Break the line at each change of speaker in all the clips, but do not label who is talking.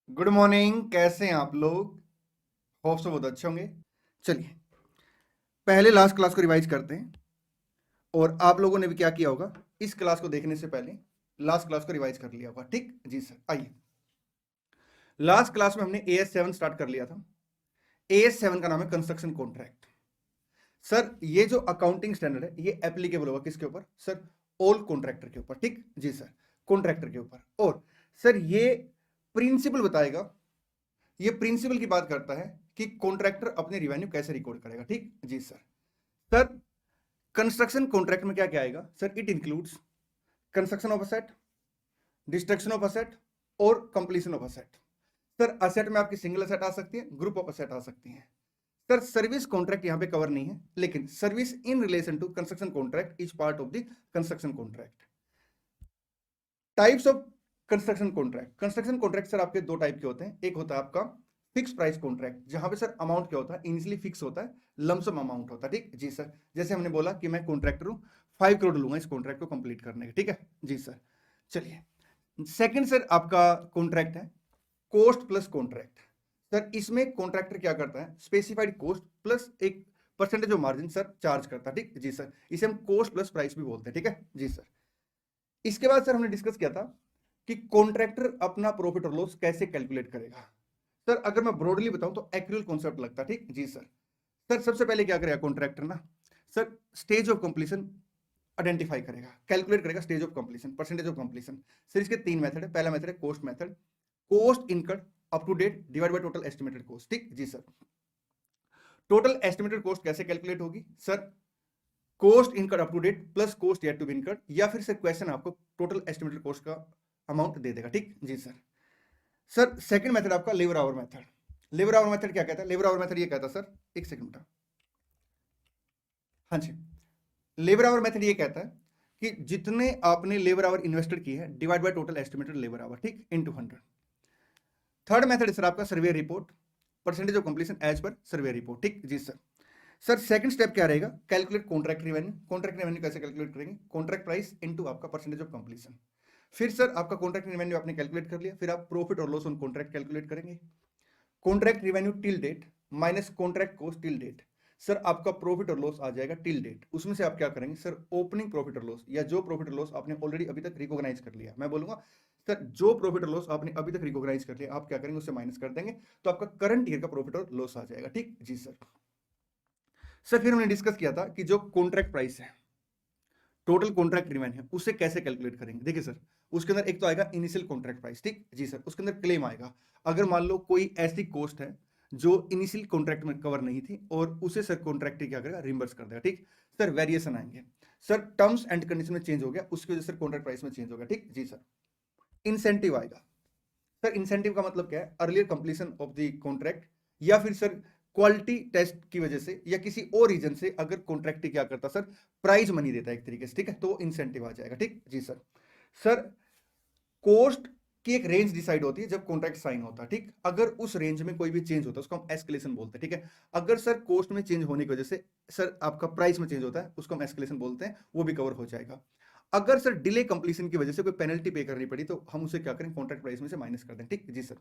Good morning. कैसे हैं आप लोग? होप सब बहुत अच्छे होंगे। चलिए पहले लास्ट क्लास को रिवाइज करते हैं। और आप लोगों ने भी क्या किया होगा, इस क्लास को देखने से पहले लास्ट क्लास को रिवाइज कर लिया होगा। ठीक जी सर। आइए, लास्ट क्लास में हमने AS7 स्टार्ट कर लिया था। AS7 का नाम है कंस्ट्रक्शन कॉन्ट्रैक्ट। सर ये जो अकाउंटिंग स्टैंडर्ड है ये एप्लीकेबल होगा किसके ऊपर? सर ऑल कॉन्ट्रैक्टर के ऊपर। ठीक जी सर, कॉन्ट्रैक्टर के ऊपर। और सर ये प्रिंसिपल बताएगा, ये प्रिंसिपल की बात करता है कि कॉन्ट्रैक्टर अपने रिवेन्यू कैसे रिकॉर्ड करेगा। ठीक जी सर। सर कंस्ट्रक्शन कॉन्ट्रैक्ट में क्या क्या आएगा? Sir it includes construction of asset, destruction of asset और completion of asset. Sir asset में आपकी सिंगल असेट आ सकती है, ग्रुप ऑफ असेट आ सकती है। सर सर्विस कॉन्ट्रैक्ट यहां पे कवर नहीं है, लेकिन service in relation to construction contract is part of the construction contract. Types of construction contract. Construction contract sir आपके दो टाइप के होते हैं। एक होता है आपका फिक्स प्राइस कॉन्ट्रैक्ट, जहां पे सर अमाउंट क्या होता है? इनिशियली फिक्स होता है, लमसम अमाउंट होता है। ठीक जी सर। जैसे हमने बोला कि मैं कॉन्ट्रैक्टर हूं, 5 करोड़ लूंगा इस कॉन्ट्रैक्ट को कंप्लीट करने के। ठीक है जी सर। चलिए सेकंड सर आपका कॉन्ट्रैक्ट है कॉस्ट प्लस कॉन्ट्रैक्ट। सर इसमें कॉन्ट्रैक्टर क्या करता है? स्पेसिफाइड कॉस्ट प्लस एक percentage of margin sir charge करता है। ठीक जी सर। इसे हम कॉस्ट प्लस प्राइस भी बोलते हैं। ठीक है जी सर। इसके बाद सर हमने डिस्कस किया था कि कॉन्ट्रैक्टर अपना प्रॉफिट और लॉस कैसे कैलकुलेट करेगा। सर अगर मैं ब्रॉडली बताऊं तो एक्चुअल कॉन्सेप्ट लगता है। ठीक जी सर। सर सबसे पहले क्या करेगा कॉन्ट्रैक्टर ना? Sir stage of completion identify करेगा, कैलकुलेट करेगा stage of completion, percentage of completion. Sir इसके तीन मेथड है। पहला मेथड है cost method, cost incurred up to date divide by total estimated cost. ठीक जी सर। टोटल एस्टिमेटेड कॉस्ट कैसे कैलकुलेट होगी? Sir cost incurred up to date plus cost yet to be incurred, या फिर sir question आपको total estimated cost का amount दे देगा। ठीक जी सर। सर सेकंड मेथड आपका labour our method. Labour our method क्या कहता है? लेबर आवर मेथड ये कहता है सर, एक सेकंड बेटा, हाँ जी, लेबर आवर मेथड ये कहता है कि जितने आपने लेबर आवर इन्वेस्टेड की है divide by total estimated labour hour, ठीक, इनटू 100। थर्ड मेथड सर आपका survey report, percentage of completion as per survey report. ठीक जी सर। सर सेकंड स्टेप क्या रहेगा? Calculate contract revenue. Contract revenue कैसे calculate करेंगे? कॉन्ट्रैक्ट प्राइस इनटू आपका percentage of completion. फिर सर आपका कॉन्ट्रैक्ट रेवेन्यू आपने कैलकुलेट कर लिया, फिर आप प्रॉफिट और लॉस ऑन कॉन्ट्रैक्ट कैलकुलेट करेंगे। Contract revenue till date minus contract cost till date. Sir आपका प्रॉफिट और लॉस आ जाएगा टिल डेट। उसमें से आप क्या करेंगे? सर ओपनिंग प्रॉफिट और लॉस, या जो प्रॉफिट और लॉस आपने ऑलरेडी अभी तक रिकॉग्नाइज कर लिया। मैं बोलूंगा सर जो प्रॉफिट और लॉस आपने अभी तक रिकॉग्नाइज कर लिया, आप क्या करेंगे? उससे माइनस कर देंगे, तो आपका करंट ईयर का प्रॉफिट और लॉस आ जाएगा। ठीक जी सर। सर फिर हमने डिस्कस किया था कि जो कॉन्ट्रैक्ट प्राइस है, टोटल कॉन्ट्रैक्ट रेवेन्यू है, उसे कैसे कैलकुलेट करेंगे। देखिए सर, उसके अंदर एक तो आएगा इनिशियल कॉन्ट्रैक्ट प्राइस। ठीक जी सर। उसके अंदर क्लेम आएगा। अगर मान लो कोई ऐसी कॉस्ट है जो इनिशियल कॉन्ट्रैक्ट में कवर नहीं थी और उसे सर कॉन्ट्रैक्ट क्या करेगा? रिम्बर्स कर देगा। ठीक सर। वेरिएशन आएंगे सर, टर्म्स एंड कंडीशन में चेंज हो गया, उसकी वजह से कॉन्ट्रैक्ट प्राइस में चेंज हो गया। ठीक जी सर। इंसेंटिव आएगा। सर इंसेंटिव का मतलब क्या है? Earlier completion of the contract, या फिर सर क्वालिटी टेस्ट की वजह से या किसी और रीजन से अगर कॉन्ट्रैक्ट क्या करता सर, प्राइज मनी देता है एक तरीके से। ठीक है, तो इंसेंटिव आ जाएगा। ठीक जी सर। सर कॉस्ट की एक रेंज डिसाइड होती है जब कॉन्ट्रैक्ट साइन होता है। ठीक, अगर उस रेंज में कोई भी चेंज होता है उसको हम एस्केलेशन बोलते हैं। ठीक है, अगर सर कॉस्ट में चेंज होने की वजह से सर आपका प्राइस में चेंज होता है उसको हम एस्केलेशन बोलते हैं, वो भी कवर हो जाएगा। अगर सर डिले कंप्लीशन की वजह से कोई पेनल्टी पे करनी पड़ी तो हम उसे क्या करें? कॉन्ट्रैक्ट प्राइस में से माइनस कर दें। ठीक जी सर।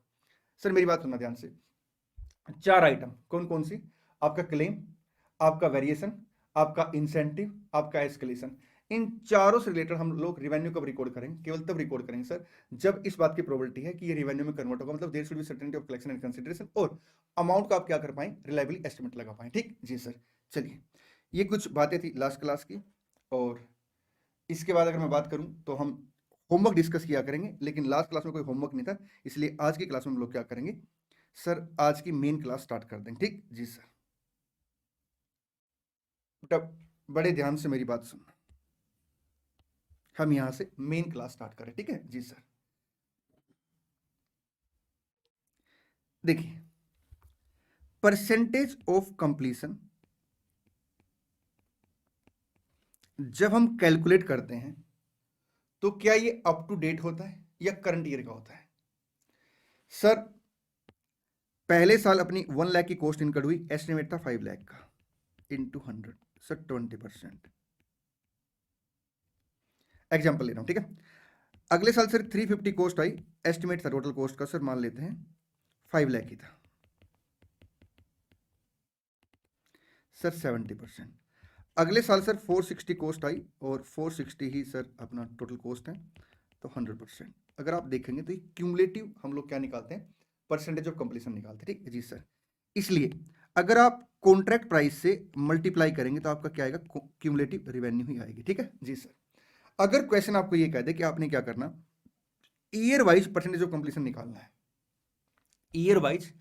सर मेरी बात सुनना ध्यान से। चार आइटम कौन कौन सी? आपका क्लेम, आपका वेरिएशन, आपका इंसेंटिव, आपका एस्केलेशन। इन चारों से रिलेटेड हम लोग रिवेन्यू कब रिकॉर्ड करेंगे? केवल तब रिकॉर्ड करेंगे सर जब इस बात की प्रोबेबिलिटी है कि ये रिवेन्यू में कन्वर्ट होगा, मतलब there should be certainty of collection and consideration, और अमाउंट का आप क्या कर पाए? रिलायबली एस्टिमेट लगा पाए। ठीक जी सर। चलिए ये कुछ बातें थी लास्ट क्लास की, और इसके बाद अगर मैं बात करूं तो हम होमवर्क डिस्कस किया करेंगे, लेकिन लास्ट क्लास में कोई होमवर्क नहीं था, इसलिए आज की क्लास में हम लोग क्या करेंगे सर? आज की मेन क्लास स्टार्ट कर देंगे। ठीक जी सर। बेटा बड़े ध्यान से मेरी बात सुनना, हम यहां से मेन क्लास स्टार्ट करें। ठीक है जी सर। देखिए परसेंटेज ऑफ कंप्लीशन जब हम कैलकुलेट करते हैं तो क्या ये अप टू डेट होता है या करंट ईयर का होता है? सर पहले साल अपनी 1 लाख की कॉस्ट इनकर्ड हुई, एस्टिमेट था 5 लाख का, इंटू 100, सर 20%। एग्जाम्पल ले रहा हूं, ठीक है। अगले साल सर 350 कॉस्ट आई, एस्टिमेट था टोटल कॉस्ट का सर मान लेते हैं 5 लाख ही था सर 70%। अगले साल सर 460 कॉस्ट आई और 460 ही सर अपना टोटल कॉस्ट है, तो 100%। अगर आप देखेंगे तो क्यूमुलेटिव हम लोग क्या निकालते हैं, परसेंटेज ऑफ कंप्लीशन निकालते हैं, ठीक है जी सर। इसलिए अगर आप कॉन्ट्रैक्ट प्राइस से मल्टीप्लाई करेंगे तो आपका क्या आएगा, क्यूमुलेटिव रेवेन्यू ही आएगी, ठीक है जी सर। अगर क्वेश्चन आपको ये कह दे कि आपने क्या करना, year wise percentage of completion निकालना है, year wise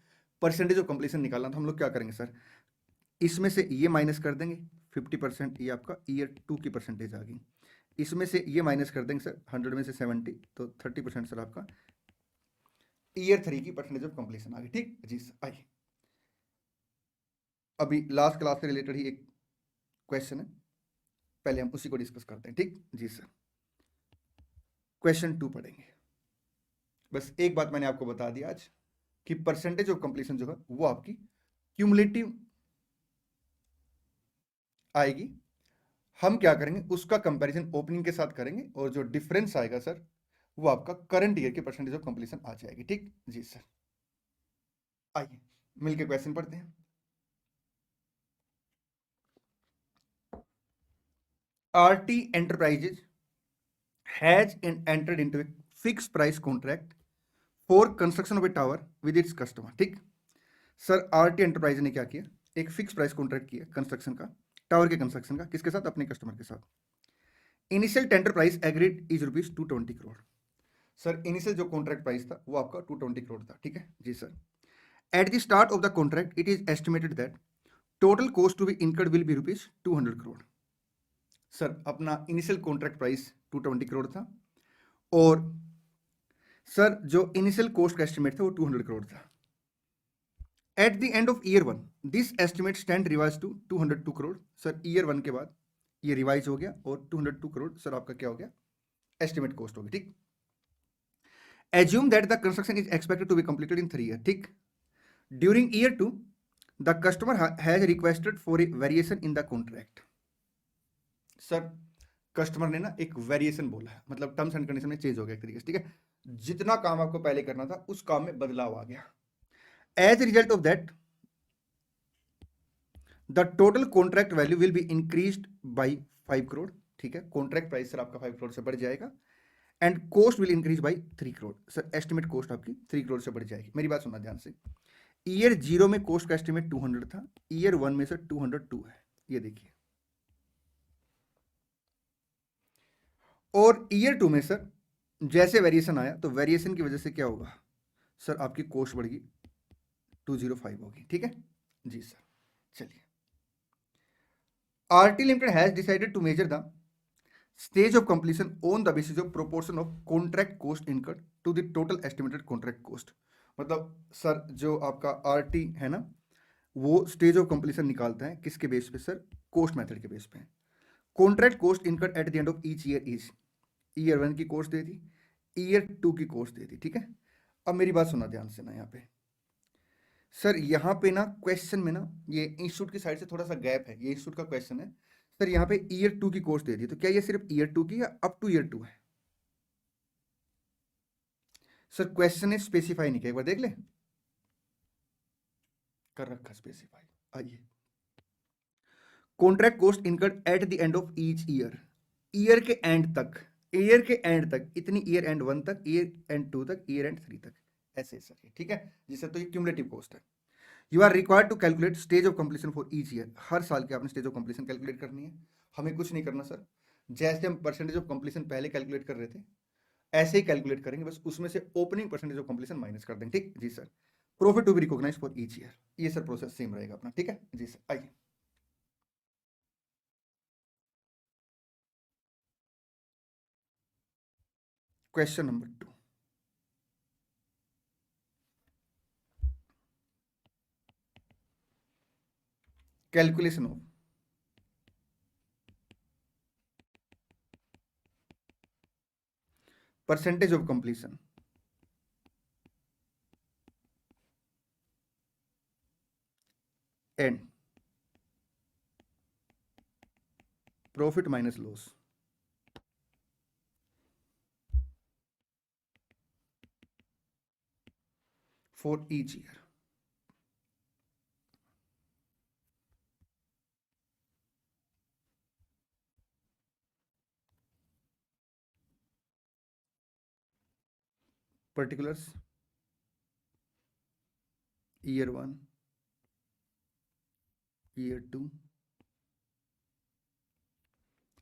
percentage of completion निकालना, तो हम लोग क्या करेंगे सर, इसमें से ये माइनस कर देंगे 50%, ये आपका ईयर 2 की परसेंटेज आ गई। इसमें से ये माइनस कर देंगे सर 100 में से 70, तो 30% सर आपका ईयर 3 की परसेंटेज ऑफ कंप्लीशन आ गई, ठीक जी सर। आइए अभी लास्ट क्लास से रिलेटेड ही एक क्वेश्चन है, पहले हम उसी को डिस्कस करते हैं, ठीक जी सर। क्वेश्चन 2 पढ़ेंगे। बस एक बात मैंने आपको बता दी आज कि परसेंटेज ऑफ कंप्लीशन जो है वो आपकी क्यूमुलेटिव आएगी। हम क्या करेंगे, उसका कंपैरिजन ओपनिंग के साथ करेंगे और जो डिफरेंस आएगा सर वो आपका करंट ईयर के परसेंटेज ऑफ कंप्लीशन आ जाएगी, ठीक जी सर। आइए मिलके क्वेश्चन पढ़ते हैं। RT enterprises has entered into a fixed price contract for construction of A tower with its customer, ठीक सर। आरटी एंटरप्राइज ने क्या किया, एक फिक्स प्राइस कॉन्ट्रैक्ट किया कंस्ट्रक्शन का, टावर के कंस्ट्रक्शन का, किसके साथ, अपने कस्टमर के साथ। Initial tender price agreed is rupees 220 crore. Sir initial जो कॉन्ट्रैक्ट प्राइस था वो आपका 220 करोड़ था, ठीक है जी sir. At the start of the contract it is estimated that total cost to be incurred will be rupees 200 crore. Sir अपना इनिशियल कॉन्ट्रैक्ट प्राइस 220 करोड़ था और सर जो इनिशियल कॉस्ट का एस्टिमेट था वो 200 करोड़ था। At the end of year 1 this estimate stand revise to 202 crore. Sir year 1 के बाद ये रिवाइज हो गया और 202 करोड़ सर आपका क्या हो गया, एस्टिमेट कॉस्ट हो गई, ठीक। Assume that the construction is expected to be completed in 3 years, ठीक। During year 2 the customer has requested for a variation in the contract। Sir customer ने ना एक वेरिएशन बोला है, मतलब टर्म्स एंड कंडीशन में चेंज हो गया एक तरीके से, ठीक है। जितना काम आपको पहले करना था उस काम में बदलाव आ गया। As result of that the total contract value will be increased by 5 crore, ठीक है। कॉन्ट्रैक्ट प्राइस सर आपका 5 करोड़ से बढ़ जाएगा and cost will increase by 3 crore. Sir estimate cost आपकी 3 करोड़ से बढ़ जाएगी। मेरी बात सुनना ध्यान से, ईयर 0 में कॉस्ट का एस्टिमेट 200 था, ईयर 1 में सर 202 है, ये देखिए। और ईयर 2 में सर जैसे वेरिएशन आया तो वेरिएशन की वजह से क्या होगा सर, आपकी कॉस्ट बढ़ गई 205 होगी, ठीक है जी सर। चलिए RT limited has decided to measure the stage of completion on the basis of proportion of contract cost incurred to the total estimated contract cost. मतलब सर जो आपका आरटी है ना वो स्टेज ऑफ कंप्लीशन निकालता है किसके बेस पे सर, कॉस्ट मेथड के बेस पे। Contract cost incurred eight the end of each year is, year 1 की कॉस्ट दे दी, ईयर 2 की कॉस्ट दे दी, ठीक है। अब मेरी बात सुना ध्यान से ना, यहाँ पे सर यहाँ पे ना क्वेश्चन में ना ये इंस्टीट्यूट की साइड से थोड़ा सा गैप है, ये इंस्टीट्यूट का क्वेश्चन है सर। यहाँ पे ईयर 2 की कॉस्ट दे दी, तो क्या ये सिर्फ ईयर 2 की या अप टू ईयर 2 है सर? क्वेश्चन ने स्पेसिफाई नहीं किया, एक बार देख ले, कर रखा स्पेसिफाई। आइए contract cost incurred eight the end of each year, year के एंड तक, ईयर के एंड तक, इतनी ईयर एंड 1 तक, ईयर एंड 2 तक, ईयर एंड 3 तक, ऐसे सर, ठीक है जी सर। तो ये क्यूमुलेटिव कॉस्ट है। You are required to calculate stage of completion for each year. हर साल के आपने स्टेज ऑफ कंप्लीशन कैलकुलेट करनी है, हमें कुछ नहीं करना सर। जैसे हम परसेंटेज ऑफ कंप्लीशन पहले कैलकुलेट कर रहे थे ऐसे ही कैलकुलेट करेंगे, बस उसमें से opening percentage of completion minus कर देंगे, ठीक जी sir. Profit to be recognise for each year, ये सर प्रोसेस सेम रहेगा अपना, ठीक है जी सर। आइए question number 2, calculation of percentage of completion and profit minus loss for each year. Particulars: year 1, year 2,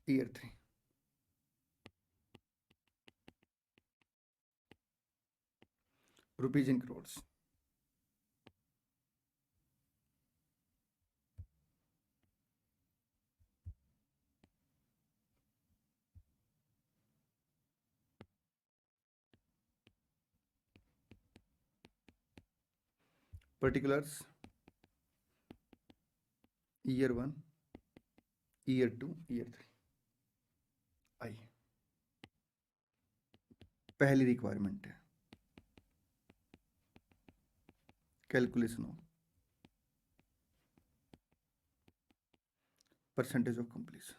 year 3. Rupees in crores. Particulars: year 1, year 2, year 3. आइए, पहली requirement है calculation of percentage of completion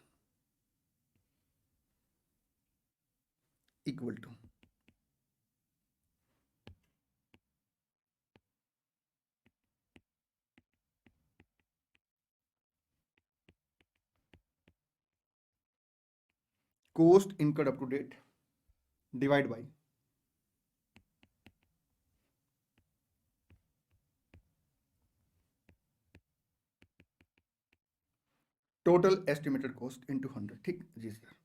equal to cost incurred up to date divide by total estimated cost into 100. ठीक जी sir.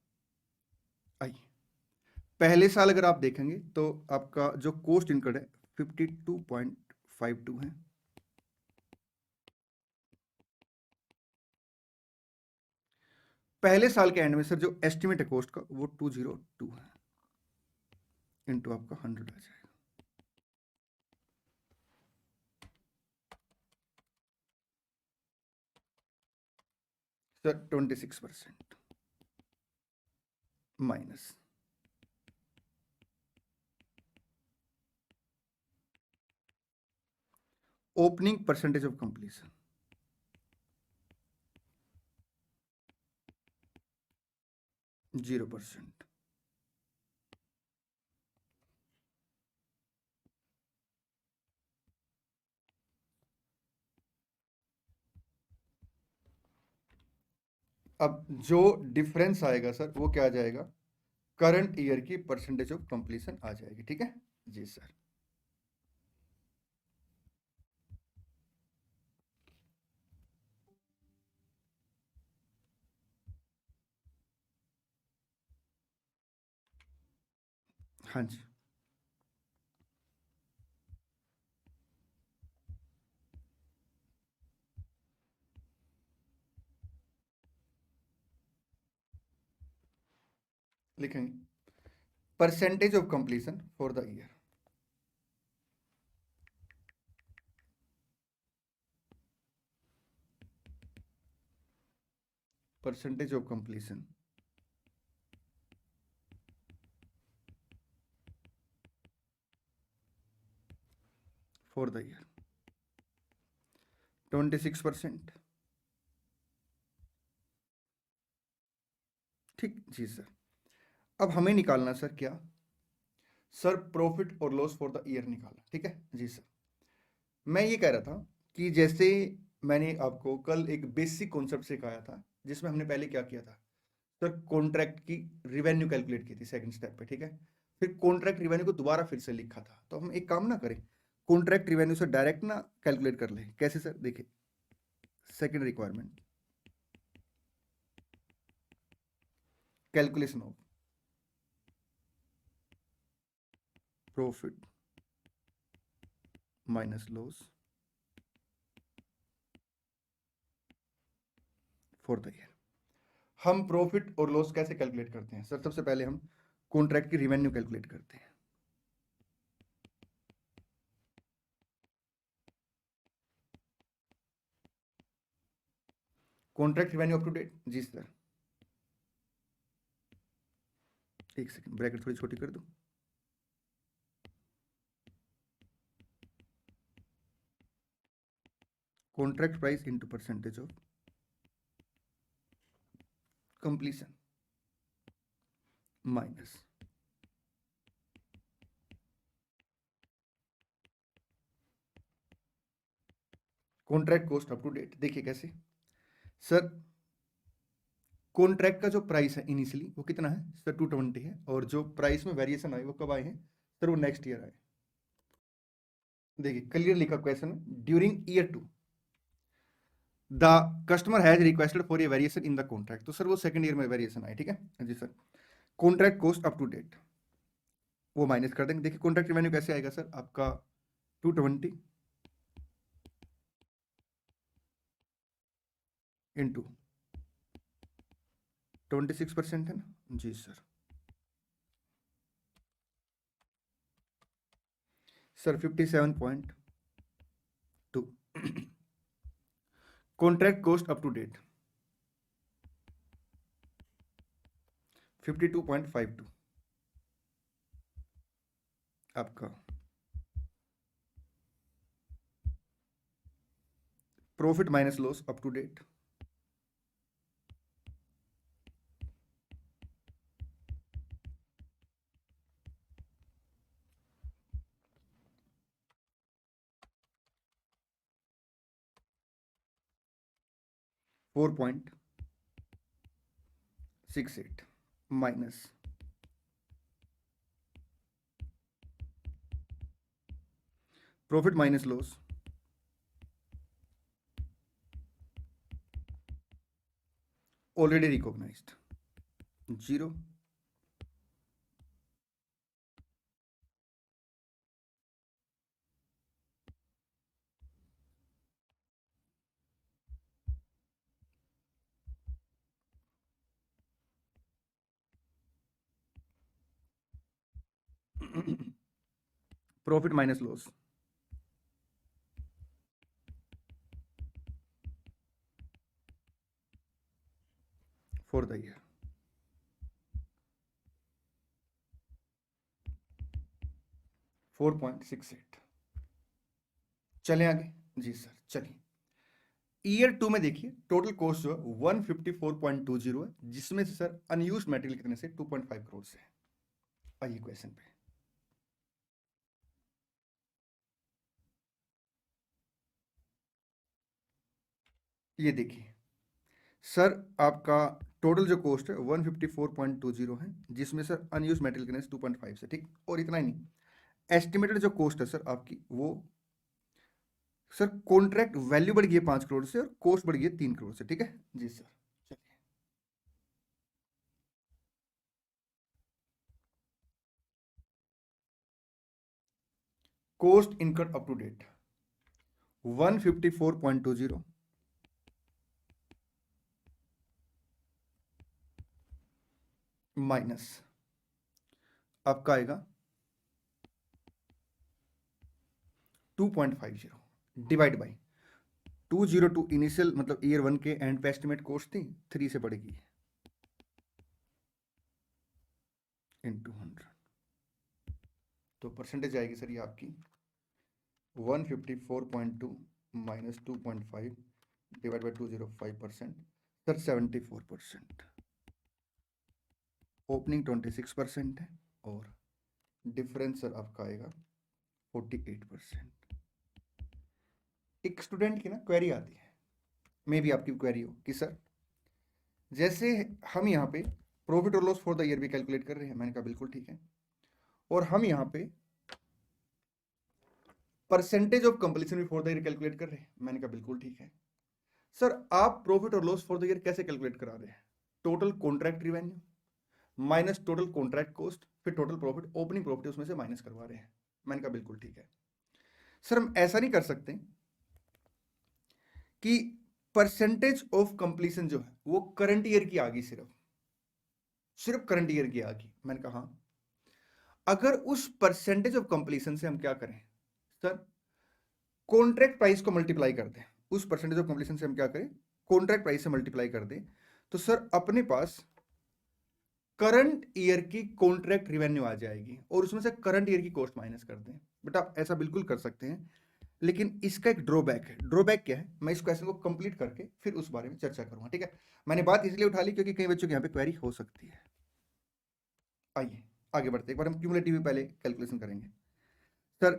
आइए, पहले साल अगर आप देखेंगे तो आपका जो कॉस्ट इनकर्ड है 52.52 है. पहले साल के एंड में सर जो एस्टिमेट है कॉस्ट का वो 202 है इनटू आपका 100 आ जाएगा. Sir 26% minus opening percentage of completion 0%. अब जो डिफरेंस आएगा सर वो क्या आ जाएगा, करंट ईयर की परसेंटेज ऑफ कंप्लीशन आ जाएगी. ठीक है जी सर. हाँ जी, लिखेंगे percentage of completion for the year. Percentage of completion for the year 26%. ठीक जी सर. अब हमें निकालना सर क्या, सर प्रॉफिट और लॉस फॉर द ईयर निकालना. ठीक है जी सर. मैं ये कह रहा था कि जैसे मैंने आपको कल एक बेसिक कॉन्सेप्ट सिखाया था जिसमें हमने पहले क्या किया था सर, कॉन्ट्रैक्ट की रिवेन्यू कैलकुलेट की थी सेकंड स्टेप पे. ठीक है, फिर कॉन्ट्रैक्ट रिवेन्यू को दोबारा फिर से लिखा था. तो हम एक काम ना करें, कॉन्ट्रैक्ट रिवेन्यू से डायरेक्ट ना कैलकुलेट कर ले. कैसे सर, देखिए second requirement calculation of profit minus loss for the year. हम प्रॉफिट और लॉस कैसे कैलकुलेट करते हैं सर, सबसे पहले हम कॉन्ट्रैक्ट की रिवेन्यू कैलकुलेट करते हैं. Contract revenue up to date जी सर. एक सेकंड, ब्रैकेट थोड़ी छोटी कर दूं. Contract price into percentage of completion minus contract cost up to date. देखिए कैसे सर, कॉन्ट्रैक्ट का जो प्राइस है इनिशियली वो कितना है सर 220 है, और जो प्राइस में वेरिएशन आए वो कब आए हैं सर, वो नेक्स्ट ईयर आए। देखिए क्लियर लिखा question, during year 2 the customer has requested for a variation in the contract. तो सर वो सेकंड ईयर में वेरिएशन आए, ठीक है जी sir. Contract cost up to date वो माइनस कर देंगे। देखिए कॉन्ट्रैक्ट रेवेन्यू कैसे आएगा सर, आपका 220 इंटू 26% है ना जी sir. Sir 57.2 contract cost up to date 52.52 आपका profit minus loss up to date 4.68 minus profit minus loss already recognised 0 profit minus loss for the year 4.68। चलें आगे जी सर, चलिए ईयर 2 में देखिए टोटल कॉस्ट जो है 154.20 है, जिसमें से सर अनयूज्ड मटेरियल कितने से 2.5 करोड़ से है। आइए क्वेश्चन पे, ये देखिए सर आपका टोटल जो कॉस्ट है 154.20 है, जिसमें सर अनयूज्ड मटेरियल कितने से 2.5 से, ठीक। और इतना ही नहीं, एस्टिमेटेड जो कॉस्ट है सर आपकी वो सर कॉन्ट्रैक्ट वैल्यू बढ़ गई है 5 करोड़ से और कॉस्ट बढ़ गई है 3 करोड़ से, ठीक है जी सर। चलिए cost incurred up to date 154.20 minus आपका आएगा 2.50 डिवाइड बाई 202 इनिशियल मतलब ईयर 1 के एंड पे एस्टिमेट कॉस्ट थी 3 से बढ़ेगी इनटू 100। तो परसेंटेज आएगी सर ये आपकी 154.2 minus 2.5 divide by 205% sir 74%। Opening 26% है और डिफरेंस सर आपका आएगा 48%। एक स्टूडेंट की ना क्वेरी आती है, मे भी आपकी क्वेरी हो कि सर जैसे हम यहाँ पे प्रॉफिट और लॉस फॉर द ईयर भी कैलकुलेट कर रहे हैं, मैंने कहा बिल्कुल ठीक है, और हम यहाँ पे परसेंटेज ऑफ कंप्लीशन भी फॉर द ईयर कैलकुलेट कर रहे हैं, मैंने कहा बिल्कुल ठीक है। सर आप प्रॉफिट और लॉस फॉर द ईयर कैसे कैलकुलेट करा रहे हैं, total contract revenue minus total contract cost फिर टोटल प्रॉफिट, ओपनिंग प्रॉफिट उसमें से माइनस करवा रहे हैं, मैंने कहा बिल्कुल ठीक है। सर हम ऐसा नहीं कर सकते कि परसेंटेज ऑफ कंप्लीशन जो है वो करंट ईयर की आ गई, सिर्फ करंट ईयर की आ गई, मैंने कहा हाँ। अगर उस परसेंटेज ऑफ कंप्लीशन से हम क्या करें सर, कॉन्ट्रैक्ट प्राइस को मल्टीप्लाई कर दें, उस परसेंटेज ऑफ कंप्लीशन से हम क्या करें कॉन्ट्रैक्ट प्राइस से मल्टीप्लाई कर दें, तो सर अपने पास करंट ईयर की कॉन्ट्रैक्ट रिवेन्यू आ जाएगी और उसमें से करंट ईयर की कॉस्ट माइनस कर दें। बट आप ऐसा बिल्कुल कर सकते हैं, लेकिन इसका एक ड्रॉबैक है। ड्रॉबैक क्या है, मैं इस क्वेश्चन को कंप्लीट करके फिर उस बारे में चर्चा करूंगा, ठीक है। मैंने बात इसलिए उठा ली क्योंकि कई बच्चों के यहाँ पे क्वेरी हो सकती है। आइए आगे बढ़ते, एक बार हम क्यूमुलेटिव पहले कैलकुलेशन करेंगे। सर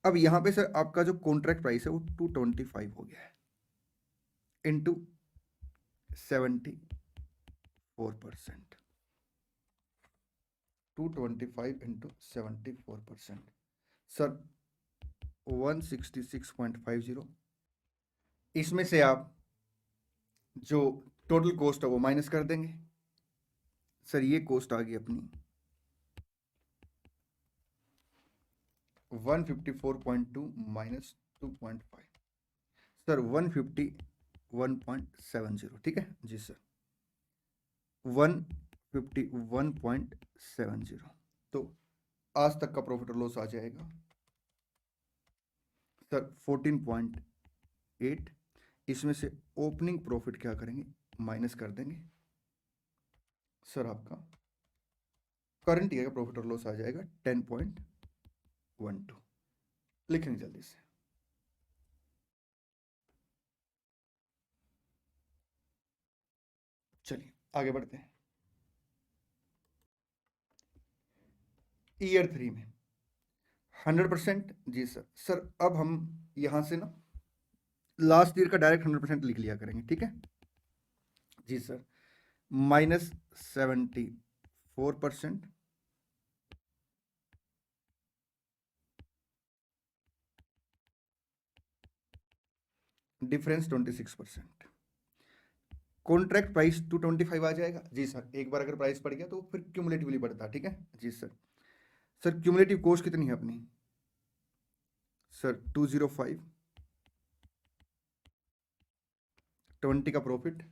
अब यहां पे सर आपका जो कॉन्ट्रैक्ट प्राइस है वो 225 हो गया है इंटू 74%, 225 इंटू 74%, सर 166.50। इसमें से आप जो टोटल कॉस्ट है वो माइनस कर देंगे। सर ये कॉस्ट आ गई अपनी 154.2 माइनस 2.5, सर 151.70। ठीक है जी सर, 151.70। तो आज तक का प्रॉफिट और लॉस आ जाएगा सर 14.8। इसमें से ओपनिंग प्रॉफिट क्या करेंगे, माइनस कर देंगे। सर आपका करंट ईयर का प्रॉफिट और लॉस आ जाएगा 10.12। लिखेंगे जल्दी से। चलिए आगे बढ़ते हैं। ईयर 3 में 100%। जी सर, सर अब हम यहां से ना लास्ट ईयर का डायरेक्ट 100% लिख लिया करेंगे। ठीक है जी sir, minus 74%, difference 26%। Contract price 225 आ जाएगा। जी सर, एक बार अगर प्राइस बढ़ गया तो फिर क्यूमुलेटिवली बढ़ता है। ठीक है जी सर। सर क्यूमुलेटिव कॉस्ट कितनी है अपनी, सर 205, 20 का प्रॉफिट।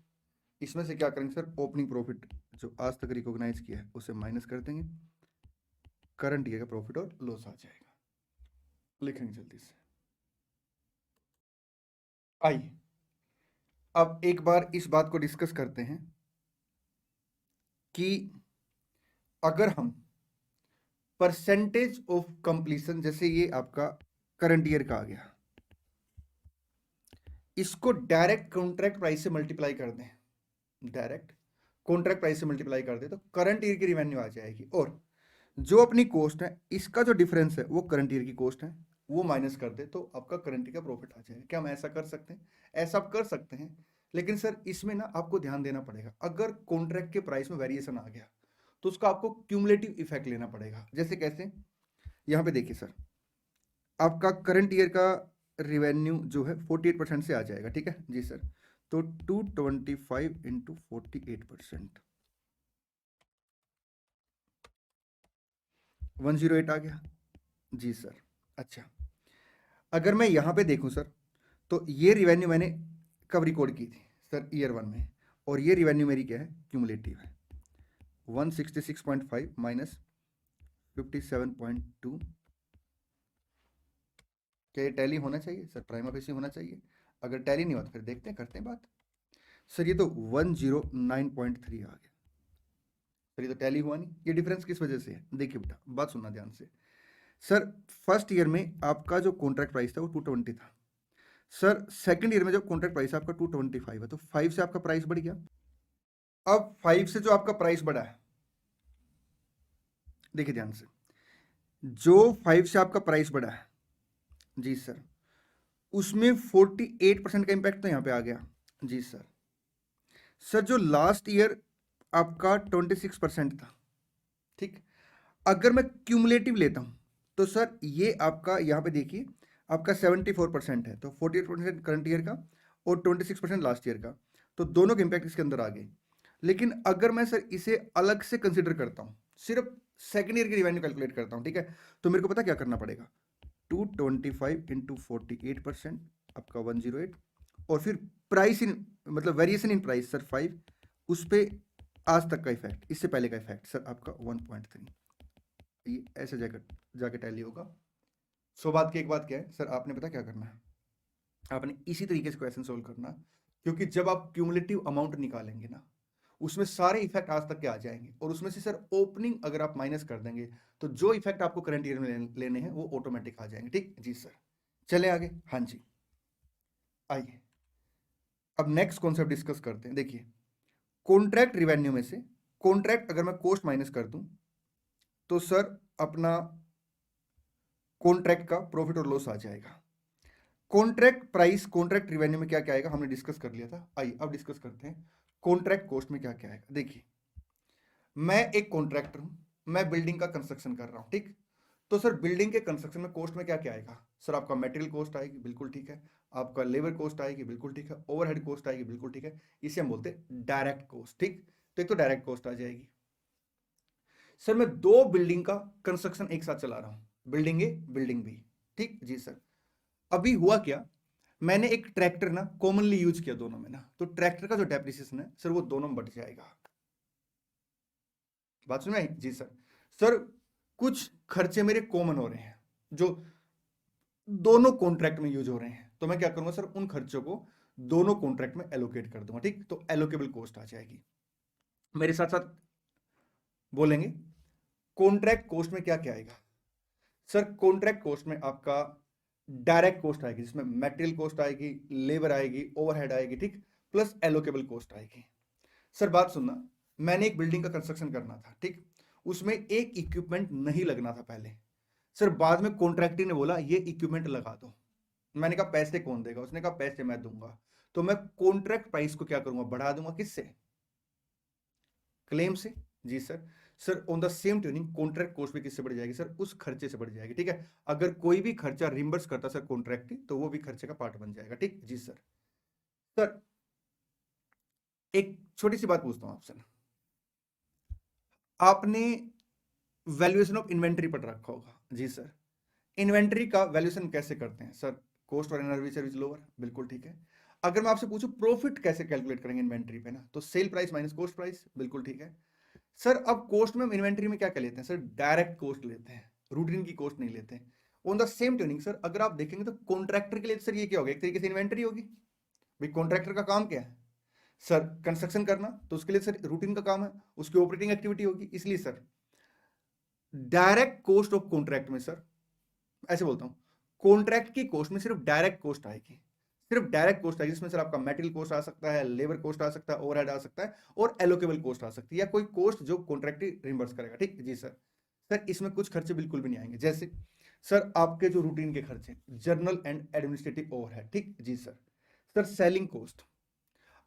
इसमें से क्या करेंगे सर, ओपनिंग प्रॉफिट जो आज तक रिकॉग्नाइज किया है उसे माइनस कर देंगे, करंट ईयर का प्रॉफिट और लॉस आ जाएगा। लिखेंगे जल्दी से। आइए अब एक बार इस बात को डिस्कस करते हैं कि अगर हम परसेंटेज ऑफ कंप्लीशन, जैसे ये आपका करंट ईयर का आ गया, इसको डायरेक्ट कॉन्ट्रैक्ट प्राइस से मल्टीप्लाई कर दें, डायरेक्ट कॉन्ट्रैक्ट प्राइस से मल्टीप्लाई कर दे तो करंट ईयर की रिवेन्यू आ जाएगी, और जो अपनी कॉस्ट है इसका जो डिफरेंस है वो करंट ईयर की कॉस्ट है, वो माइनस कर दे तो आपका करंट ईयर का प्रॉफिट आ जाएगा। क्या हम ऐसा कर सकते हैं? ऐसा आप कर सकते हैं, लेकिन सर इसमें ना आपको ध्यान देना पड़ेगा। अगर कॉन्ट्रैक्ट के प्राइस में वेरिएशन आ गया तो उसका आपको क्यूमुलेटिव इफेक्ट लेना पड़ेगा। जैसे कैसे, यहाँ पे देखिए सर, आपका करंट ईयर का रिवेन्यू जो है 48% से आ जाएगा। ठीक है जी सर, तो 225 इंटू 48%, 108 आ गया। जी सर। अच्छा, अगर मैं यहाँ पे देखूँ सर, तो ये रिवेन्यू मैंने कब रिकॉर्ड की थी सर, ईयर 1 में, और ये रिवेन्यू मेरी क्या है, क्यूमुलेटिव है। 166.5 माइनस 57.2, क्या ये टैली होना चाहिए सर? प्राइमा फेसी होना चाहिए। अगर टैली नहीं हुआ तो फिर देखते हैं, करते हैं बात। सर ये तो 109.3 आ गया सर, ये तो टैली हुआ नहीं। ये डिफरेंस किस वजह से है, देखिए बेटा बात सुनना ध्यान से। सर फर्स्ट ईयर में आपका जो कॉन्ट्रैक्ट प्राइस था वो 220 था। सर सेकंड ईयर में जो कॉन्ट्रैक्ट प्राइस आपका 225 है, तो 5 से आपका प्राइस बढ़ गया। अब 5 से जो आपका प्राइस बढ़ा है, देखिए ध्यान से, जो 5 से आपका प्राइस बढ़ा है जी सर, उसमें 48% का इंपैक्ट तो यहां पे आ गया। जी सर। सर जो लास्ट ईयर आपका 26% था, ठीक, अगर मैं क्यूमुलेटिव लेता हूं तो सर ये आपका यहां पे देखिए आपका 74% है, तो 48% करंट ईयर का और 26% लास्ट ईयर का, तो दोनों के इंपैक्ट इसके अंदर आ गए। लेकिन अगर मैं सर इसे अलग से कंसिडर करता हूं, सिर्फ सेकेंड ईयर की रिवेन्यू कैलकुलेट करता हूं, ठीक है, तो मेरे को पता क्या करना पड़ेगा, 225 इंटू 48% आपका 108, और फिर प्राइस इन मतलब वेरिएशन इन प्राइस सर 5, उस पर आज तक का इफेक्ट, इससे पहले का इफेक्ट सर आपका 1.3, ये ऐसे जाकर जाके टैली होगा। सो बात की एक बात क्या है सर, आपने पता क्या करना है, आपने इसी तरीके से क्वेश्चन सोल्व करना, क्योंकि जब आप क्यूमुलेटिव अमाउंट निकालेंगे ना, उसमें सारे इफेक्ट आज तक के आ जाएंगे, और उसमें से सर ओपनिंग अगर आप माइनस कर देंगे तो जो इफेक्ट आपको करंट ईयर में लेने हैं वो ऑटोमेटिक आ जाएंगे। ठीक जी सर, चले आगे। हाँ जी, आइए अब नेक्स्ट कॉन्सेप्ट डिस्कस करते हैं। देखिए कॉन्ट्रैक्ट रिवेन्यू में से कॉन्ट्रैक्ट अगर मैं कॉस्ट माइनस कर दूं तो सर अपना कॉन्ट्रैक्ट का प्रॉफिट और लॉस आ जाएगा। कॉन्ट्रैक्ट प्राइस, कॉन्ट्रैक्ट रिवेन्यू में क्या क्या आएगा हमने डिस्कस कर लिया था। आइए अब डिस्कस करते हैं कॉन्ट्रैक्ट कॉस्ट में क्या क्या आएगा। देखिए, मैं एक कॉन्ट्रैक्टर हूं, मैं बिल्डिंग का कंस्ट्रक्शन कर रहा हूं, ठीक। तो सर बिल्डिंग के कंस्ट्रक्शन में कॉस्ट में क्या क्या आएगा? सर आपका मटेरियल कॉस्ट आएगी, बिल्कुल ठीक है। आपका लेबर कॉस्ट आएगी, बिल्कुल ठीक है। ओवरहेड कॉस्ट आएगी, बिल्कुल ठीक है। इसे हम बोलते हैं डायरेक्ट कॉस्ट, ठीक। तो एक तो डायरेक्ट कॉस्ट आ जाएगी। सर मैं दो बिल्डिंग का कंस्ट्रक्शन एक साथ चला रहा हूं, बिल्डिंग ए बिल्डिंग बी, ठीक जी सर। अभी हुआ क्या, मैंने एक ट्रैक्टर ना कॉमनली यूज किया दोनों में ना, तो ट्रैक्टर का जो डेप्रिसिएशन है सर वो दोनों में बढ़ जाएगा। बात सुन में जी सर। सर कुछ खर्चे मेरे कॉमन हो रहे हैं जो दोनों कॉन्ट्रैक्ट में यूज हो रहे हैं, तो मैं क्या करूंगा सर, उन खर्चों को दोनों कॉन्ट्रैक्ट में एलोकेट कर दूंगा, ठीक। तो एलोकेबल कॉस्ट आ जाएगी। मेरे साथ साथ बोलेंगे कॉन्ट्रैक्ट कॉस्ट में क्या क्या आएगा। सर कॉन्ट्रैक्ट कॉस्ट में आपका डायरेक्ट कॉस्ट आएगी, जिसमें मटेरियल कॉस्ट आएगी, लेबर आएगी, ओवरहेड आएगी, ठीक, प्लस एलोकेबल कॉस्ट आएगी। सर बात सुनना, मैंने एक बिल्डिंग का कंस्ट्रक्शन करना था, ठीक। उसमें एक इक्विपमेंट नहीं लगना था पहले। सर बाद में कॉन्ट्रैक्टर ने बोला ये इक्विपमेंट लगा दो। मैंने कहा पैसे कौन देगा? उसने कहा पैसे मैं दूंगा। तो मैं कॉन्ट्रैक्ट प्राइस को क्या करूंगा, बढ़ा दूंगा। किससे? क्लेम से। जी sir. Sir on the same tuning contract cost भी किससे बढ़ जाएगी सर? उस खर्चे से बढ़ जाएगी, ठीक है। अगर कोई भी खर्चा रिम्बर्स करता सर कॉन्ट्रैक्ट, तो वो भी खर्चे का पार्ट बन जाएगा, ठीक जी सर। सर एक छोटी सी बात पूछता हूं आपसे, आपने वैल्यूएशन ऑफ इन्वेंट्री पढ़ रखा होगा। जी सर। इन्वेंट्री का वैल्यूएशन कैसे करते हैं सर? कॉस्ट और एनर्जी सर्विस लोअर, बिल्कुल ठीक है। अगर मैं आपसे पूछूं प्रॉफिट कैसे कैलकुलेट करेंगे इन्वेंट्री पे ना, तो sale price minus cost price, बिल्कुल ठीक है। सर अब कॉस्ट में इन्वेंट्री में क्या क्या लेते हैं सर? डायरेक्ट कॉस्ट लेते हैं, रूटीन की कॉस्ट नहीं लेते हैं। On the same tuning sir अगर आप देखेंगे तो कॉन्ट्रैक्टर के लिए सर ये क्या होगा, एक तरीके से इन्वेंट्री होगी। भाई कॉन्ट्रैक्टर का काम क्या है सर? कंस्ट्रक्शन करना, तो उसके लिए सर रूटीन का काम है, उसकी ऑपरेटिंग एक्टिविटी होगी। इसलिए sir direct cost of contract में सर, ऐसे बोलता हूं, कॉन्ट्रैक्ट की कॉस्ट में सिर्फ डायरेक्ट कॉस्ट आएगी, सिर्फ डायरेक्ट कॉस्ट आएगी, जिसमें सर आपका मटेरियल कॉस्ट आ सकता है, लेबर कॉस्ट आ सकता है, ओवरहेड आ सकता है, और एलोकेबल कॉस्ट आ सकती है, या कोई कॉस्ट जो कॉन्ट्रैक्ट रिम्बर्स करेगा, ठीक जी सर। सर इसमें कुछ खर्चे बिल्कुल भी नहीं आएंगे, जैसे सर आपके जो रूटीन के खर्चे, जर्नल एंड एडमिनिस्ट्रेटिव ओवरहेड, ठीक जी सर। सर सेलिंग कॉस्ट,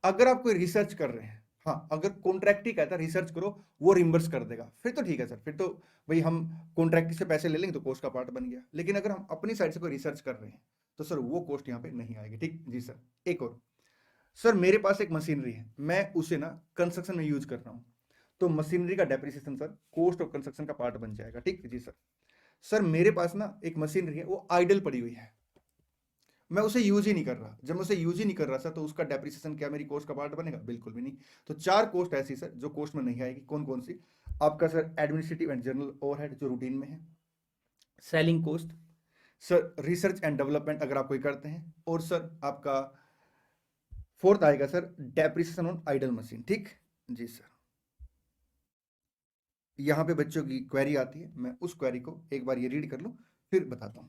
अगर आप कोई रिसर्च कर रहे हैं, हाँ, अगर कॉन्ट्रैक्ट ही कहता है रिसर्च करो, वो रिम्बर्स कर देगा, फिर तो ठीक है सर, फिर तो भाई हम कॉन्ट्रैक्ट से पैसे ले लेंगे तो कॉस्ट का पार्ट बन गया। लेकिन अगर हम अपनी साइड से कोई रिसर्च कर रहे हैं तो सर वो कॉस्ट यहाँ पे नहीं आएगी, ठीक जी सर। एक और, सर मेरे पास एक मशीनरी है, मैं उसे ना कंस्ट्रक्शन में यूज कर रहा हूँ, तो मशीनरी का depreciation sir cost of construction का पार्ट बन जाएगा, ठीक जी सर। सर मेरे पास ना एक मशीनरी है, वो आइडल पड़ी हुई है, मैं उसे यूज ही नहीं कर रहा। जब मैं उसे यूज ही नहीं कर रहा था तो उसका डेप्रिसिएशन क्या मेरी कॉस्ट का पार्ट बनेगा? बिल्कुल भी नहीं। तो चार कॉस्ट ऐसी सर जो कॉस्ट में नहीं आएगी। कौन कौन सी? आपका sir administrative and general overhead जो रूटीन में है, selling cost, sir research and development अगर आप कोई करते हैं, और सर आपका फोर्थ आएगा sir depreciation on idle machine, ठीक जी सर। यहां पे बच्चों की क्वेरी आती है, मैं उस क्वेरी को एक बार ये रीड कर लूं फिर बताता हूं।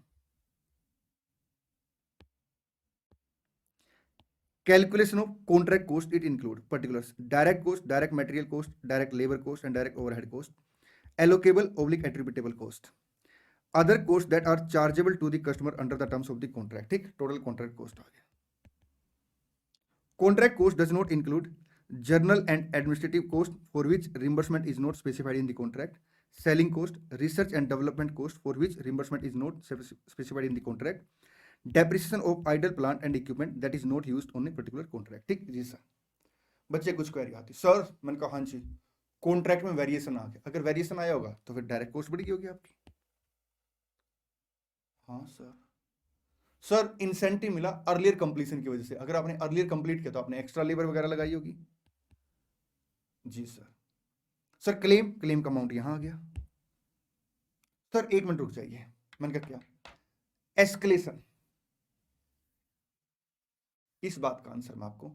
Calculation of contract cost, it include particulars: direct cost, direct material cost, direct labor cost, and direct overhead cost, allocable oblique attributable cost, other costs that are chargeable to the customer under the terms of the contract, ठीक, total contract cost आ गया। Contract cost does not include general and administrative cost for which reimbursement is not specified in the contract, selling cost, research and development cost for which reimbursement is not specified in the contract, depreciation of idle plant and equipment that is not used on a particular contract, ठीक जी sir. बच्चे कुछ query आती, sir मैंने कहा हाँ जी, contract में variation आ गया, अगर वेरिएशन आया होगा तो फिर डायरेक्ट कॉस्ट बढ़ी होगी आपकी। हाँ सर। सर इंसेंटिव मिला अर्लियर कंप्लीशन की वजह से, अगर आपने अर्लियर कंप्लीट किया तो आपने एक्स्ट्रा लेबर वगैरह लगाई होगी। जी सर। सर क्लेम, क्लेम का अमाउंट यहां आ गया। सर एक मिनट रुक जाइए, मैंने कहा क्या? एस्केलेशन, इस बात का आंसर मैं आपको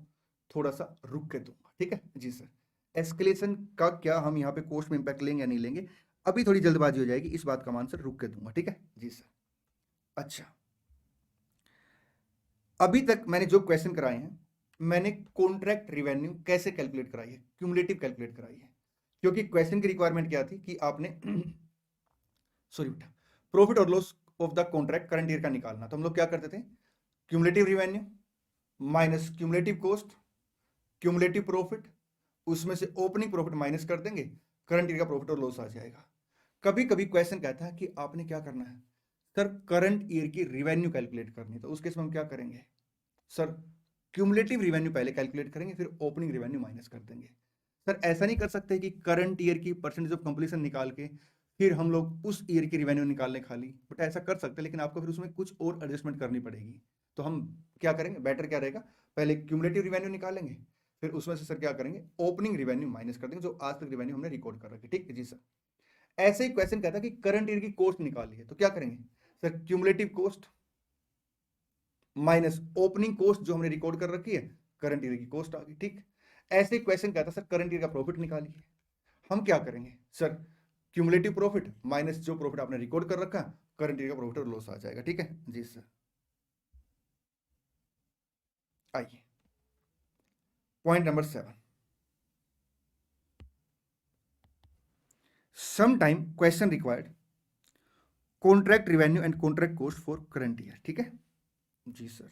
थोड़ा सा रुक के दूंगा, ठीक है जी सर। एस्केलेशन का क्या हम यहाँ पे कॉस्ट में इंपैक्ट लेंगे या नहीं लेंगे, अभी थोड़ी जल्दबाजी हो जाएगी, इस बात का आंसर रुक के दूंगा, ठीक है जी सर। अच्छा, अभी तक मैंने जो क्वेश्चन कराए हैं, मैंने कॉन्ट्रैक्ट रिवेन्यू कैसे कैलकुलेट कराई है, क्यूमुलेटिव कैलकुलेट कराई है, क्योंकि क्वेश्चन की रिक्वायरमेंट क्या थी कि आपने सॉरी बेटा, प्रॉफिट और loss of the contract current year का निकालना, तो हम लोग क्या करते थे, cumulative revenue minus cumulative cost, cumulative profit, उसमें से ओपनिंग प्रॉफिट माइनस कर देंगे, करंट ईयर का प्रॉफिट और लॉस आ जाएगा। कभी कभी क्वेश्चन कहता है कि आपने क्या करना है सर, करंट ईयर की रिवेन्यू कैलकुलेट करनी है, तो उस केस में हम क्या करेंगे सर, क्यूमुलेटिव रिवेन्यू पहले कैलकुलेट करेंगे, फिर ओपनिंग रिवेन्यू माइनस कर देंगे। सर ऐसा नहीं कर सकते कि करंट ईयर की परसेंटेज ऑफ कंप्लीशन निकाल के फिर हम लोग उस ईयर की रिवेन्यू निकालने खाली, बट ऐसा कर सकते हैं, लेकिन आपको फिर उसमें कुछ और एडजस्टमेंट करनी पड़ेगी। तो हम क्या करेंगे, बेटर क्या रहेगा, पहले क्यूमुलेटिव रिवेन्यू निकालेंगे, फिर उसमें से सर क्या करेंगे, ओपनिंग रिवेन्यू माइनस कर देंगे, जो आज तक रिवेन्यू हमने रिकॉर्ड कर रखी। ठीक है जी सर। ऐसे ही क्वेश्चन कहता है कि करंट ईयर की कॉस्ट निकाली है, तो क्या करेंगे sir, cumulative cost minus opening cost जो हमने रिकॉर्ड कर रखी है, करंट ईयर की कॉस्ट आ गई। ठीक, ऐसे क्वेश्चन कहता है सर करंट ईयर का प्रॉफिट निकालिए, हम क्या करेंगे सर, क्यूमुलेटिव प्रॉफिट माइनस जो प्रॉफिट आपने रिकॉर्ड कर रखा, करंट ईयर का प्रॉफिट और लॉस आ जाएगा। ठीक है जी सर। आइए point number 7, some time question required contract revenue and contract cost for current year. ठीक है जी sir.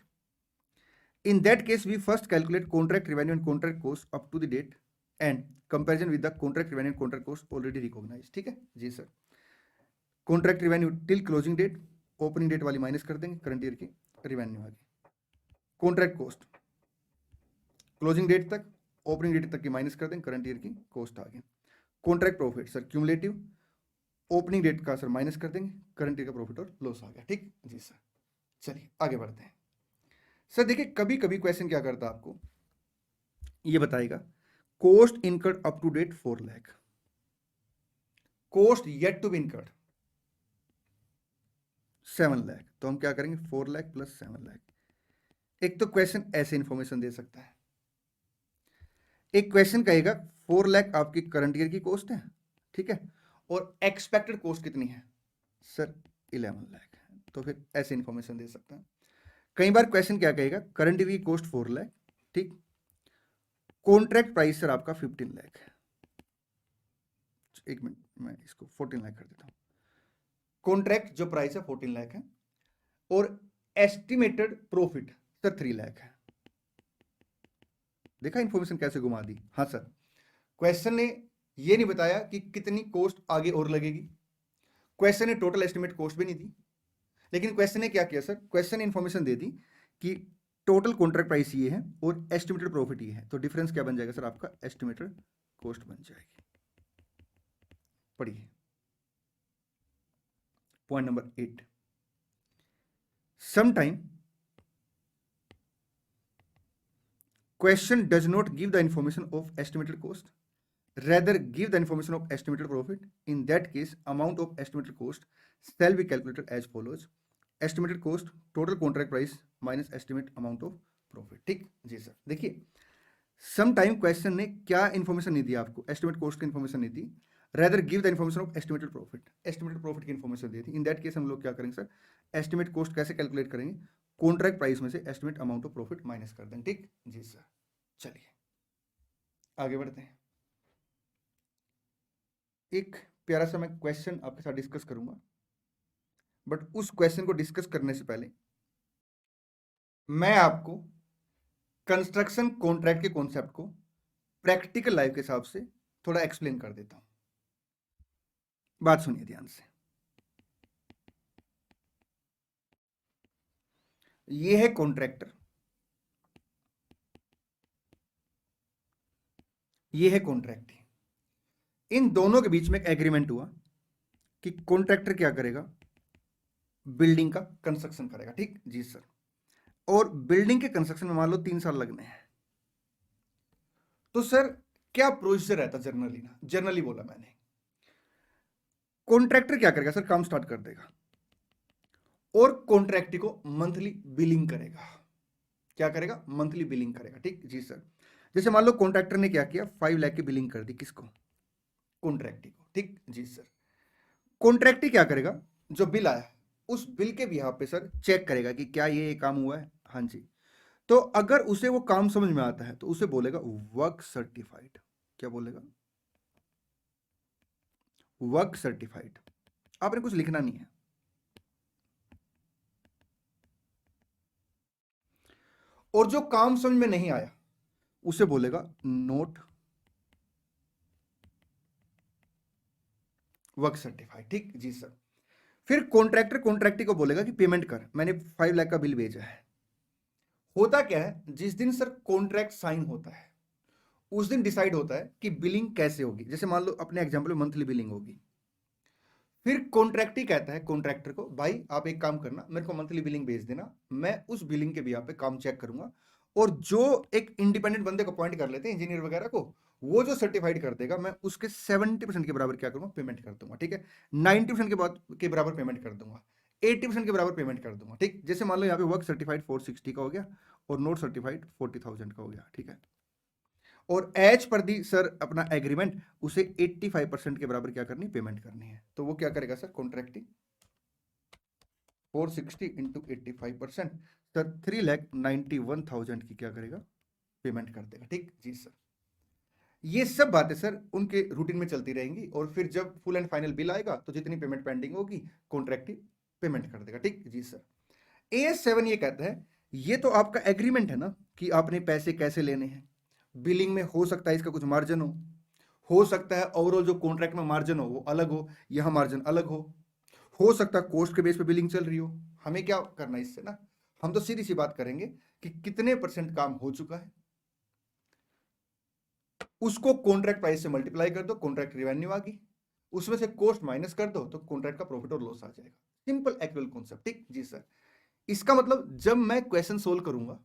In that case, we first calculate contract revenue and contract cost up to the date and comparison with the contract revenue and contract cost already recognized. ठीक है जी sir. Contract revenue till closing date, opening date वाली minus कर देंगे, current year की revenue आ गई। Contract cost closing date तक, ओपनिंग डेट तक की माइनस कर देंगे, करंट ईयर की कॉस्ट आ गई। Contract profit sir cumulative, opening date का सर माइनस कर देंगे, करंट ईयर का प्रॉफिट और लॉस आ गया। ठीक जी सर। चलिए आगे बढ़ते हैं। सर देखिए कभी कभी क्वेश्चन क्या करता है, आपको ये बताएगा cost incurred up to date 4 lakh, cost yet to be incurred 7 lakh, तो हम क्या करेंगे 4 लाख प्लस 7 लाख। एक तो क्वेश्चन ऐसे इंफॉर्मेशन दे सकता है, एक क्वेश्चन कहेगा 4 लाख आपकी करंट ईयर की कॉस्ट है, ठीक है, और एक्सपेक्टेड कॉस्ट कितनी है सर 11 लाख, तो फिर ऐसे इंफॉर्मेशन दे सकता है। कई बार क्वेश्चन क्या कहेगा, करंट ईयर की कॉस्ट 4 लाख, ठीक, कॉन्ट्रैक्ट प्राइस सर आपका 15 लाख है, एक मिनट मैं इसको 14 लाख कर देता हूं, कॉन्ट्रैक्ट जो प्राइस है 14 लाख है, और एस्टिमेटेड प्रॉफिट सर 3 लाख है। देखा इंफॉर्मेशन कैसे घुमा दी। हाँ सर, क्वेश्चन ने ये नहीं बताया कि कितनी कॉस्ट आगे और लगेगी, क्वेश्चन ने टोटल एस्टिमेट कॉस्ट भी नहीं दी, लेकिन क्वेश्चन ने क्या किया सर, क्वेश्चन ने इंफॉर्मेशन दे दी कि टोटल कॉन्ट्रैक्ट प्राइस ये है और एस्टिमेटेड प्रॉफिट ये है, तो डिफरेंस क्या बन जाएगा सर, आपका एस्टिमेटेड कॉस्ट बन जाएगी। पढ़िए point number 8, sometime question does not give the information of estimated cost, rather give the information of estimated profit. In that case, amount of estimated cost shall be calculated as follows: estimated cost total contract price minus estimate amount of profit। ठीक जी sir. देखिए सम time question ने क्या information नहीं दी आपको, estimate cost की information नहीं दी, rather give the information of estimated profit, estimated profit की इंफॉर्मेशन दी थी। इन दैट केस हम लोग क्या करेंगे सर, एस्टिमेट कॉस्ट कैसे कैलकुलेट करेंगे, कॉन्ट्रैक्ट प्राइस में से estimate amount of profit minus कर देंगे। ठीक जी सर। चलिए आगे बढ़ते हैं। एक प्यारा सा मैं क्वेश्चन आपके साथ डिस्कस करूंगा, बट उस क्वेश्चन को डिस्कस करने से पहले मैं आपको कंस्ट्रक्शन कॉन्ट्रैक्ट के कॉन्सेप्ट को प्रैक्टिकल लाइफ के हिसाब से थोड़ा एक्सप्लेन कर देता हूं। बात सुनिए ध्यान से। ये है कॉन्ट्रैक्टर, ये है कॉन्ट्रैक्ट। इन दोनों के बीच में एक एग्रीमेंट हुआ कि कॉन्ट्रैक्टर क्या करेगा, बिल्डिंग का कंस्ट्रक्शन करेगा। ठीक जी सर। और बिल्डिंग के कंस्ट्रक्शन में मान लो 3 साल लगने हैं, तो सर क्या प्रोसीजर रहता जनरली, ना जनरली बोला मैंने, कॉन्ट्रैक्टर क्या करेगा सर, काम स्टार्ट कर देगा और कॉन्ट्रैक्टी को मंथली बिलिंग करेगा। क्या करेगा, मंथली बिलिंग करेगा। ठीक जी सर। जैसे मान लो कॉन्ट्रैक्टर ने क्या किया, 5 लाख की बिलिंग कर दी, किसको, कॉन्ट्रैक्टी को। ठीक जी सर। कॉन्ट्रैक्टी क्या करेगा, जो बिल आया उस बिल के बिहाफ पे सर चेक करेगा कि क्या ये काम हुआ है, हाँ जी। तो अगर उसे वो काम समझ में आता है तो उसे बोलेगा वर्क सर्टिफाइड। क्या बोलेगा, वर्क सर्टिफाइड। आपने कुछ लिखना नहीं है, और जो काम समझ में नहीं आया उसे बोलेगा नोट वर्क सर्टिफाइड। ठीक जी सर। फिर कॉन्ट्रैक्टर कॉन्ट्रैक्टी को बोलेगा कि पेमेंट कर, मैंने 5 लाख का बिल भेजा है। होता क्या है, जिस दिन सर कॉन्ट्रैक्ट साइन होता है उस दिन डिसाइड होता है कि बिलिंग कैसे होगी। जैसे मान लो अपने एग्जांपल में मंथली बिलिंग होगी। फिर कॉन्ट्रैक्ट ही कहता है कॉन्ट्रैक्टर को, भाई आप एक काम करना, मेरे को मंथली बिलिंग भेज देना, मैं उस बिलिंग के भी यहाँ पे काम चेक करूंगा, और जो एक इंडिपेंडेंट बंदे को अपॉइंट कर लेते हैं इंजीनियर वगैरह को, वो जो सर्टिफाइड कर देगा मैं उसके 70% के बराबर क्या करूंगा, पेमेंट कर दूंगा। ठीक है, 90% के बराबर पेमेंट कर दूंगा, 80% के बराबर पेमेंट कर दूंगा। ठीक, जैसे मान लो यहाँ पे वर्क सर्टिफाइड 460 का हो गया और नोट सर्टिफाइड 40,000 का हो गया। ठीक है, और एज पर दी सर अपना एग्रीमेंट उसे 85% के बराबर क्या करनी, पेमेंट करनी है। तो वो क्या करेगा सर, कॉन्ट्रैक्टिंग 460 इंटू 85%, सर 3,91,000 की क्या करेगा, पेमेंट कर देगा। ठीक जी सर। ये सब बातें सर उनके रूटीन में चलती रहेंगी, और फिर जब फुल एंड फाइनल बिल आएगा तो जितनी पेमेंट पेंडिंग होगी कॉन्ट्रैक्टिव पेमेंट कर देगा। ठीक जी सर। AS7 ये कहता है, ये तो आपका एग्रीमेंट है ना कि आपने पैसे कैसे लेने हैं। बिलिंग में हो सकता है इसका कुछ मार्जिन हो सकता है ओवरऑल जो कॉन्ट्रैक्ट में मार्जिन हो वो अलग हो, यह मार्जिन अलग हो सकता है कॉस्ट के बेस पे बिलिंग चल रही हो। हमें क्या करना है इससे ना, हम तो सीधी सी बात करेंगे कि कितने % काम हो चुका है, उसको कॉन्ट्रैक्ट प्राइस से मल्टीप्लाई कर दो, कॉन्ट्रैक्ट रिवेन्यू आ गई, उसमें से कॉस्ट माइनस कर दो तो कॉन्ट्रैक्ट का प्रॉफिट और लॉस आ जाएगा। Simple actual concept. ठीक जी सर। इसका मतलब जब मैं क्वेश्चन सोल्व करूंगा,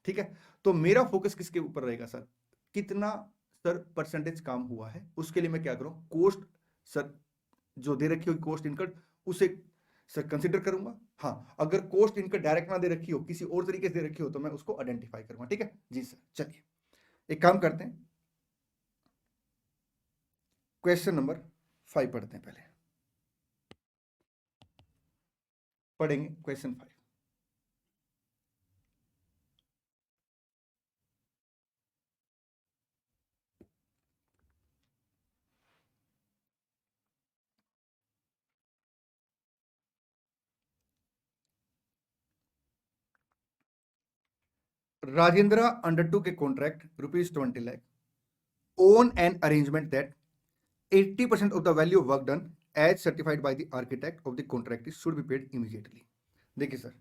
ठीक है, तो मेरा फोकस किसके ऊपर रहेगा सर, कितना सर परसेंटेज काम हुआ है, उसके लिए मैं क्या करूं, कॉस्ट सर जो दे रखी होगी कॉस्ट इनकट उसे सर कंसिडर करूंगा। हाँ, अगर कॉस्ट इनकट डायरेक्ट ना दे रखी हो, किसी और तरीके से दे रखी हो, तो मैं उसको आइडेंटिफाई करूंगा। ठीक है जी सर। चलिए एक काम करते हैं, क्वेश्चन नंबर 5 पढ़ते हैं। पहले पढ़ेंगे question 5। Rajendra undertook a contract ₹20 lakh on an arrangement that 80% of the value of work done as certified by the architect of the contract should be paid immediately। देखिए सर,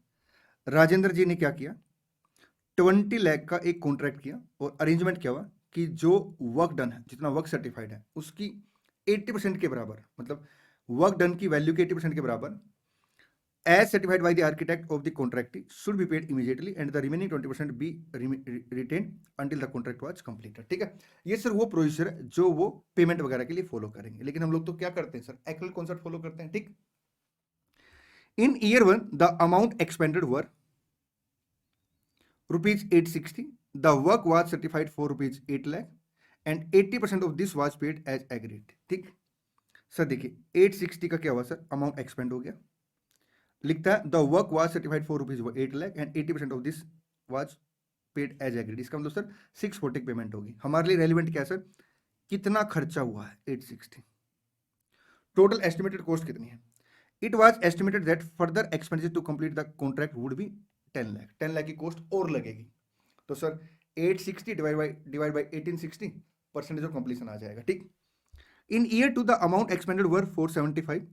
राजेंद्र जी ने क्या किया, 20 लाख का एक कॉन्ट्रैक्ट किया और अरेंजमेंट क्या हुआ कि जो वर्क डन है, जितना वर्क सर्टिफाइड है उसकी 80% के बराबर, मतलब वर्क डन की वैल्यू के 80% के बराबर as certified by the architect of the contractee should be paid immediately and the remaining 20% be retained until the contract was completed। ठीक है, ये सर वो प्रोसीजर है जो वो पेमेंट वगैरह के लिए फॉलो करेंगे, लेकिन हम लोग तो क्या करते हैं सर, एक्चुअल कॉन्सेप्ट फॉलो करते हैं। ठीक, in year 1 the amount expended were ₹860, the work was certified for ₹8 lakh and 80% of this was paid as agreed। ठीक सर, देखिए 860 का क्या हुआ सर, अमाउंट एक्सपेंड हो गया, लिखता है the work was certified for ₹8 lakh and 80% of this was paid as agreed. इसका मतलब सर 640 पेमेंट होगी। हमारे लिए रेलिवेंट क्या है सर, कितना खर्चा हुआ है 860, टोटल एस्टिमेटेड कॉस्ट कितनी है। It was estimated that further expenditure to complete the contract would be 10 lakh, 10 lakh की कॉस्ट और लगेगी। तो sir 860 divide by 1860 percentage of completion आ जाएगा। ठीक, in year 2 the amount expended were 475,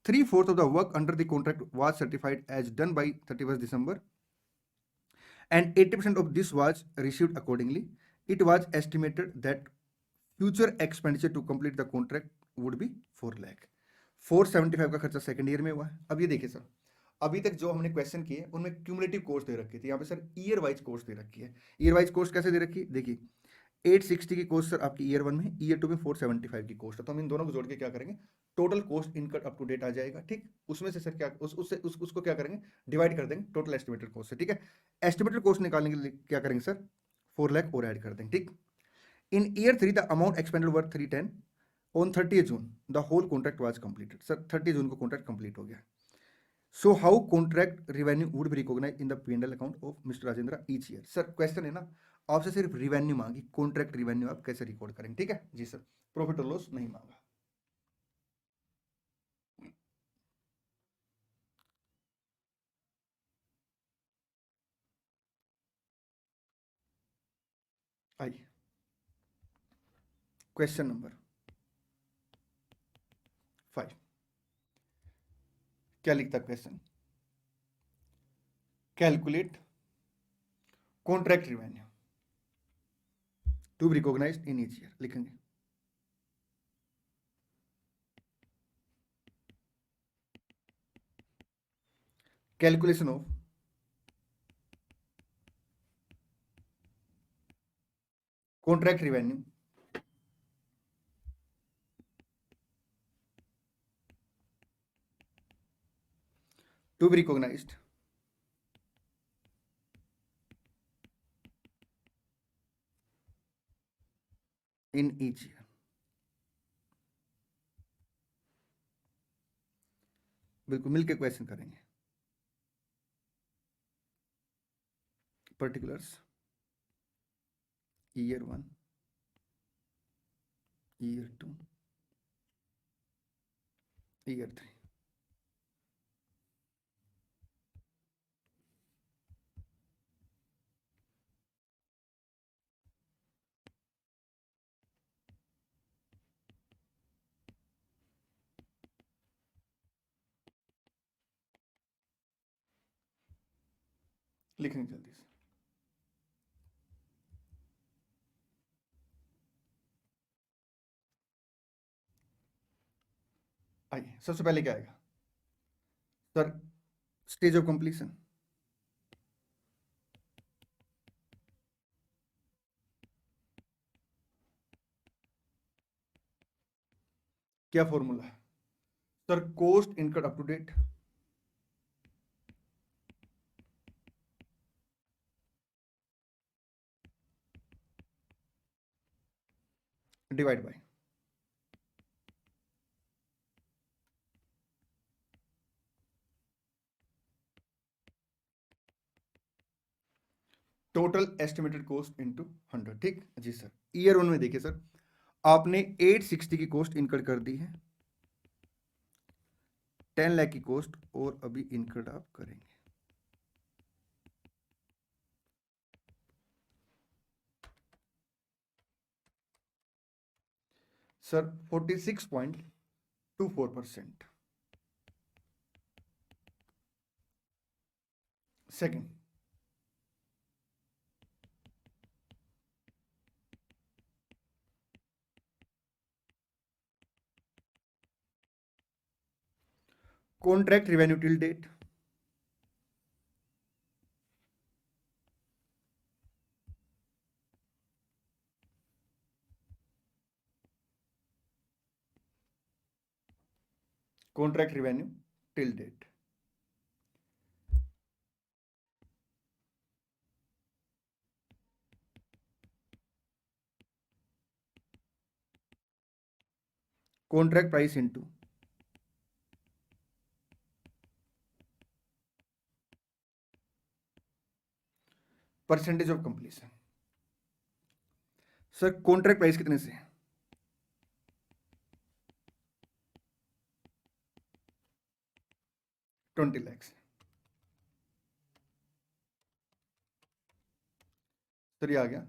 3/4 of the work under the contract was certified as done by 31st December and 80% of this was received accordingly। It was estimated that future expenditure to complete the contract would be 4 lakh। 475 का खर्चा second year में हुआ है। अब ये देखिए sir, अभी तक जो हमने क्वेश्चन किए उनमें क्यूमुलेटिव कॉस्ट दे रखी थी, यहाँ पे सर ईयर वाइज कॉस्ट दे रखी है। ईयर वाइज कॉस्ट कैसे दे रखी है, देखिए 860 की कॉस्ट सर आपकी ईयर 1 में, ईयर 2 में 475 की कॉस्ट है, तो हम इन दोनों को जोड़ के क्या करेंगे, total cost incurred up to date आ जाएगा। ठीक, उसमें से सर क्या उसको क्या करेंगे, डिवाइड कर देंगे टोटल एस्टिमेटेड कॉस्ट से। ठीक है, एस्टिमेटेड कॉस्ट निकालने के लिए क्या करेंगे सर, 4 लाख और ऐड कर देंगे। ठीक, in year 3 the amount expended were 310 on 30 June the whole contract was completed. Sir 30 जून को कॉन्ट्रैक्ट कंप्लीट हो गया। So how contract revenue would be recognise in the P&L account of mister Rajendra each year. Sir question है ना, आपसे सिर्फ revenue मांगी, contract revenue आप कैसे रिकॉर्ड करेंगे। ठीक है जी सर, प्रॉफिट और लॉस नहीं मांगा। आइए क्वेश्चन नंबर 5। क्या लिखता question? Calculate contract revenue to be recognised in each year, लिखेंगे। Calculation of contract revenue to be recognized in each year। बिल्कुल मिलके क्वेश्चन करेंगे। Particulars year 1, year 2, year 3। लिखने जल्दी से। आइए सबसे पहले क्या आएगा सर? Stage of completion. क्या फॉर्मूला है sir? Cost incurred up to date divide by total estimated cost into 100। ठीक जी सर। ईयर 1 में देखिए सर, आपने 860 की कॉस्ट इनकर्ड कर दी है, 10 लाख की कॉस्ट और अभी इनकर्ड आप करेंगे। Sir 46.24%। Second, contract revenue till date contract revenue till date contract price into percentage of completion. Sir contract price कितने से? 20 लाख से। सर ये आ गया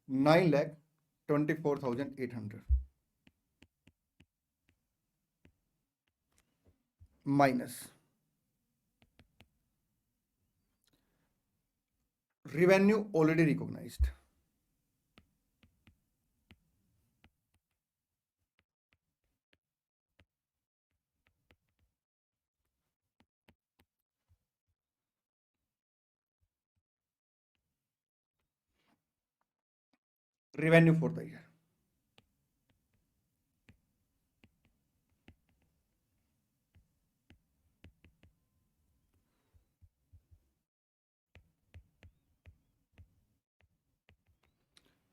9,24,800 minus revenue already recognized revenue for the year।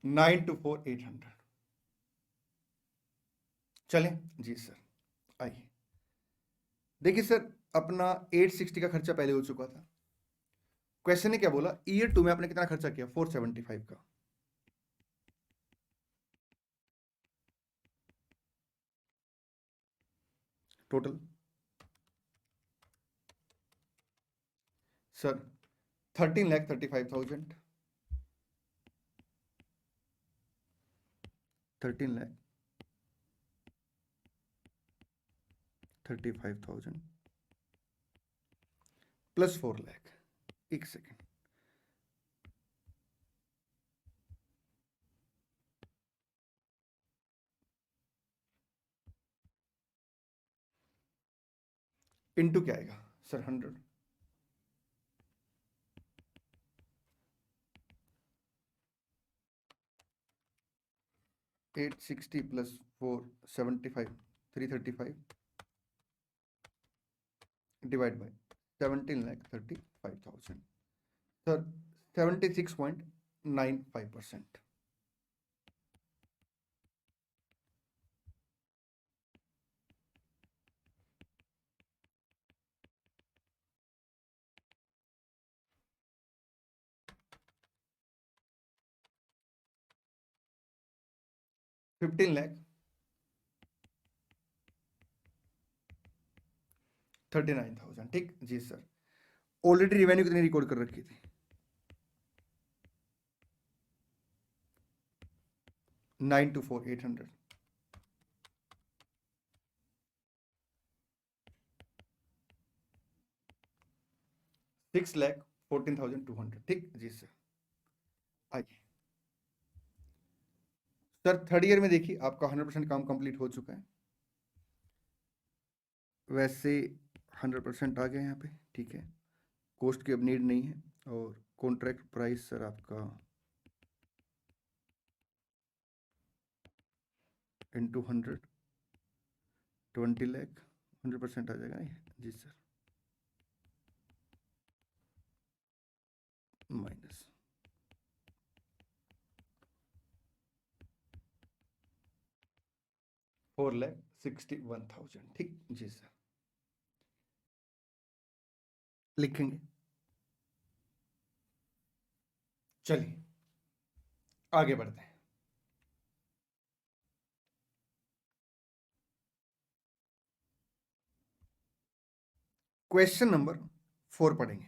Nine two 4,800। चलें जी सर। आइए देखिए सर, अपना 860 का खर्चा पहले हो चुका था। क्वेश्चन ने क्या बोला? ईयर 2 में आपने कितना खर्चा किया? 475 का। Total sir 13,35,000 13 lakh 35,000 plus 4 lakh. एक सेकेंड, इनटू क्या आएगा sir 100, 860 plus 475 335 divide by 17,35,000 sir 76.95%। $15 lakh 39,000। ठीक जी सर। ऑलरेडी रिवेन्यू कितनी रिकॉर्ड कर रखी थी? 924,800। 6,14,200। ठीक जी सर। आइए सर, थर्ड ईयर में देखिए आपका 100% काम कंप्लीट हो चुका है। वैसे 100% आ गया यहाँ पे, ठीक है। कॉस्ट की अब नीड नहीं है। और कॉन्ट्रैक्ट प्राइस सर आपका इंटू 100 20 लाख 100% आ जाएगा नहीं जी सर, माइनस 4,61,000। ठीक जी सर, लिखेंगे। चलिए आगे बढ़ते हैं। क्वेश्चन नंबर 4 पढ़ेंगे।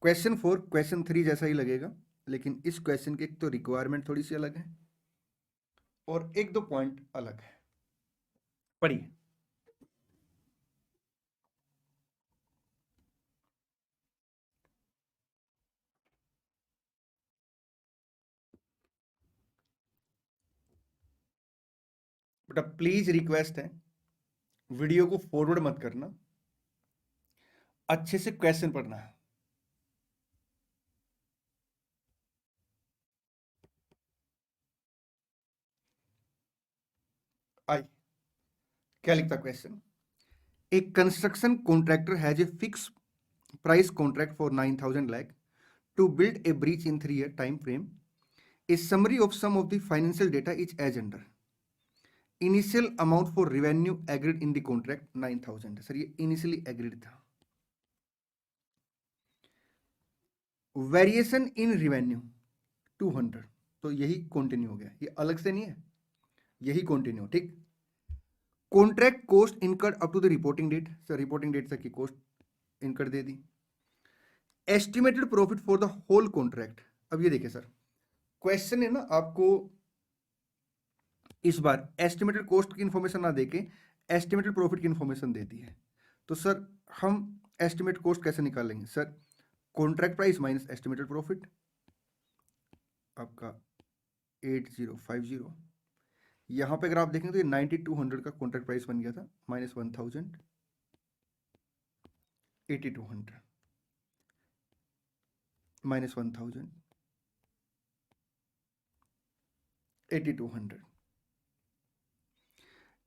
क्वेश्चन 4 क्वेश्चन 3 जैसा ही लगेगा, लेकिन इस क्वेश्चन की एक तो रिक्वायरमेंट थोड़ी सी अलग है और एक दो पॉइंट अलग है। पढ़िए। बेटा प्लीज रिक्वेस्ट है, वीडियो को फॉरवर्ड मत करना, अच्छे से क्वेश्चन पढ़ना है। आई क्या लिखता क्वेश्चन? एक construction contractor has a fix price contract for 9,000 lakh to build a bridge in 3 year time frame. A summary of some of the financial data is as under. Initial amount for revenue agreed in the contract 9,000 है sir, ये initially agreed था। Variation in revenue 200, तो यही continue हो गया, ये अलग से नहीं है, यही कंटिन्यू। ठीक। Contract cost incurred up to the reporting date, sir reporting date तक की कॉस्ट इनकर्ड दे दी। Estimated profit for the whole contract. अब ये देखिए सर, क्वेश्चन है ना आपको इस बार एस्टिमेटेड कॉस्ट की इंफॉर्मेशन ना देके एस्टिमेटेड प्रॉफिट की इंफॉर्मेशन देती है। तो सर हम एस्टिमेट कॉस्ट कैसे निकालेंगे? Sir contract price minus estimated profit, आपका 8050। यहां पे अगर आप देखेंगे तो ये 9200 का कॉन्ट्रैक्ट प्राइस बन गया था, minus 1000 8200 minus 1000 8200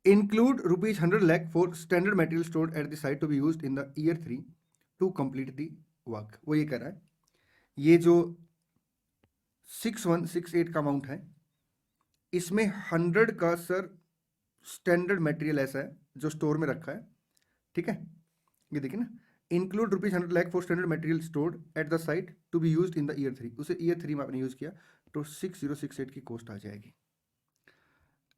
include rupees 100 lakh for standard material stored at the site to be used in the year 3 to complete the work। वो ये कह रहा है, ये जो 6168 का अमाउंट है, इसमें 100 का सर स्टैंडर्ड मटेरियल ऐसा है जो स्टोर में रखा है। ठीक है, ये देखिए ना, include rupees 100 lakh for standard material stored at the site to be used in the year 3, उसे ईयर 3 में आपने यूज किया तो 6068 की कॉस्ट आ जाएगी।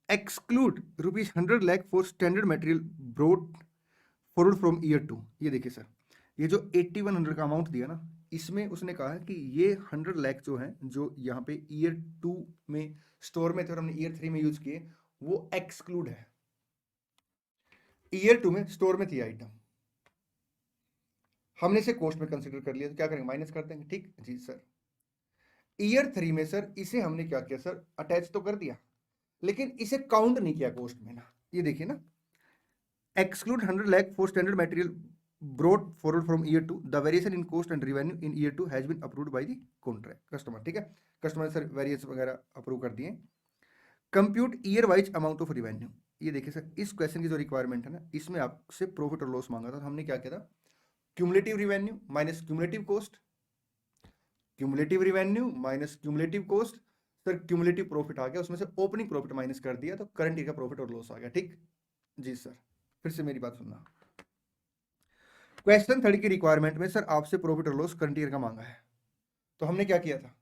Exclude rupees 100 lakh for standard material brought forward from year 2। ये देखिए सर, ये जो 8100 का अमाउंट दिया ना, इसमें उसने कहा कि ये 100 लाख जो है, जो यहाँ पे ईयर 2 में स्टोर में थे और हमने ईयर 3 में यूज किए, वो एक्सक्लूड है। ईयर 2 में स्टोर में थी आइटम, हमने इसे कॉस्ट में कंसीडर कर लिया, तो क्या करेंगे, माइनस कर देंगे। ठीक जी सर। ईयर 3 में सर इसे हमने क्या किया सर, अटैच तो कर दिया, लेकिन इसे काउंट नहीं किया कॉस्ट में ना। ये देखिए ना, exclude 100 lakh for standard material brought forward from year 2, the variation in cost and revenue in year 2 has been approved by the contract customer। ठीक है, कस्टमर सर वेरिएशन वगैरह अप्रूव कर दिए। Compute year wise amount of revenue, ये देखिए sir, इस question की जो रिक्वायरमेंट है ना, इसमें आपसे प्रॉफिट और लॉस मांगा था, तो हमने क्या किया था, cumulative revenue minus cumulative cost, cumulative revenue minus cumulative cost, sir cumulative profit आ गया, उसमें से ओपनिंग प्रॉफिट माइनस कर दिया, तो करंट ईयर का प्रॉफिट और लॉस आ गया। ठीक जी सर, फिर से मेरी बात सुनना। क्वेश्चन 3 की रिक्वायरमेंट में सर आपसे प्रॉफिट और लॉस करंट ईयर का मांगा है, तो हमने क्या किया था,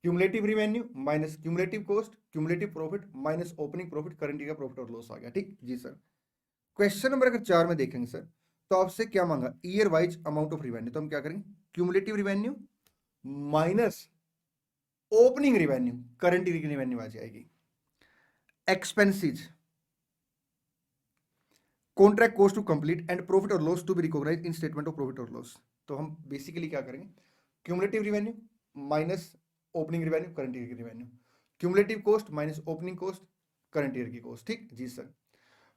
cumulative revenue minus cumulative cost, cumulative profit minus opening profit, current year का प्रॉफिट और लॉस आ गया। ठीक जी सर। क्वेश्चन नंबर अगर 4 में देखेंगे सर, तो आपसे क्या मांगा, year wise amount of revenue, तो हम क्या करेंगे, cumulative revenue minus opening revenue, current year की रिवेन्यू आ जाएगी। Expenses, contract cost to complete and profit और loss to be recognised in statement of profit और लॉस, तो हम बेसिकली क्या करेंगे, cumulative revenue minus opening revenue, current year की revenue, cumulative cost minus opening cost, current year की cost. ठीक जी सर।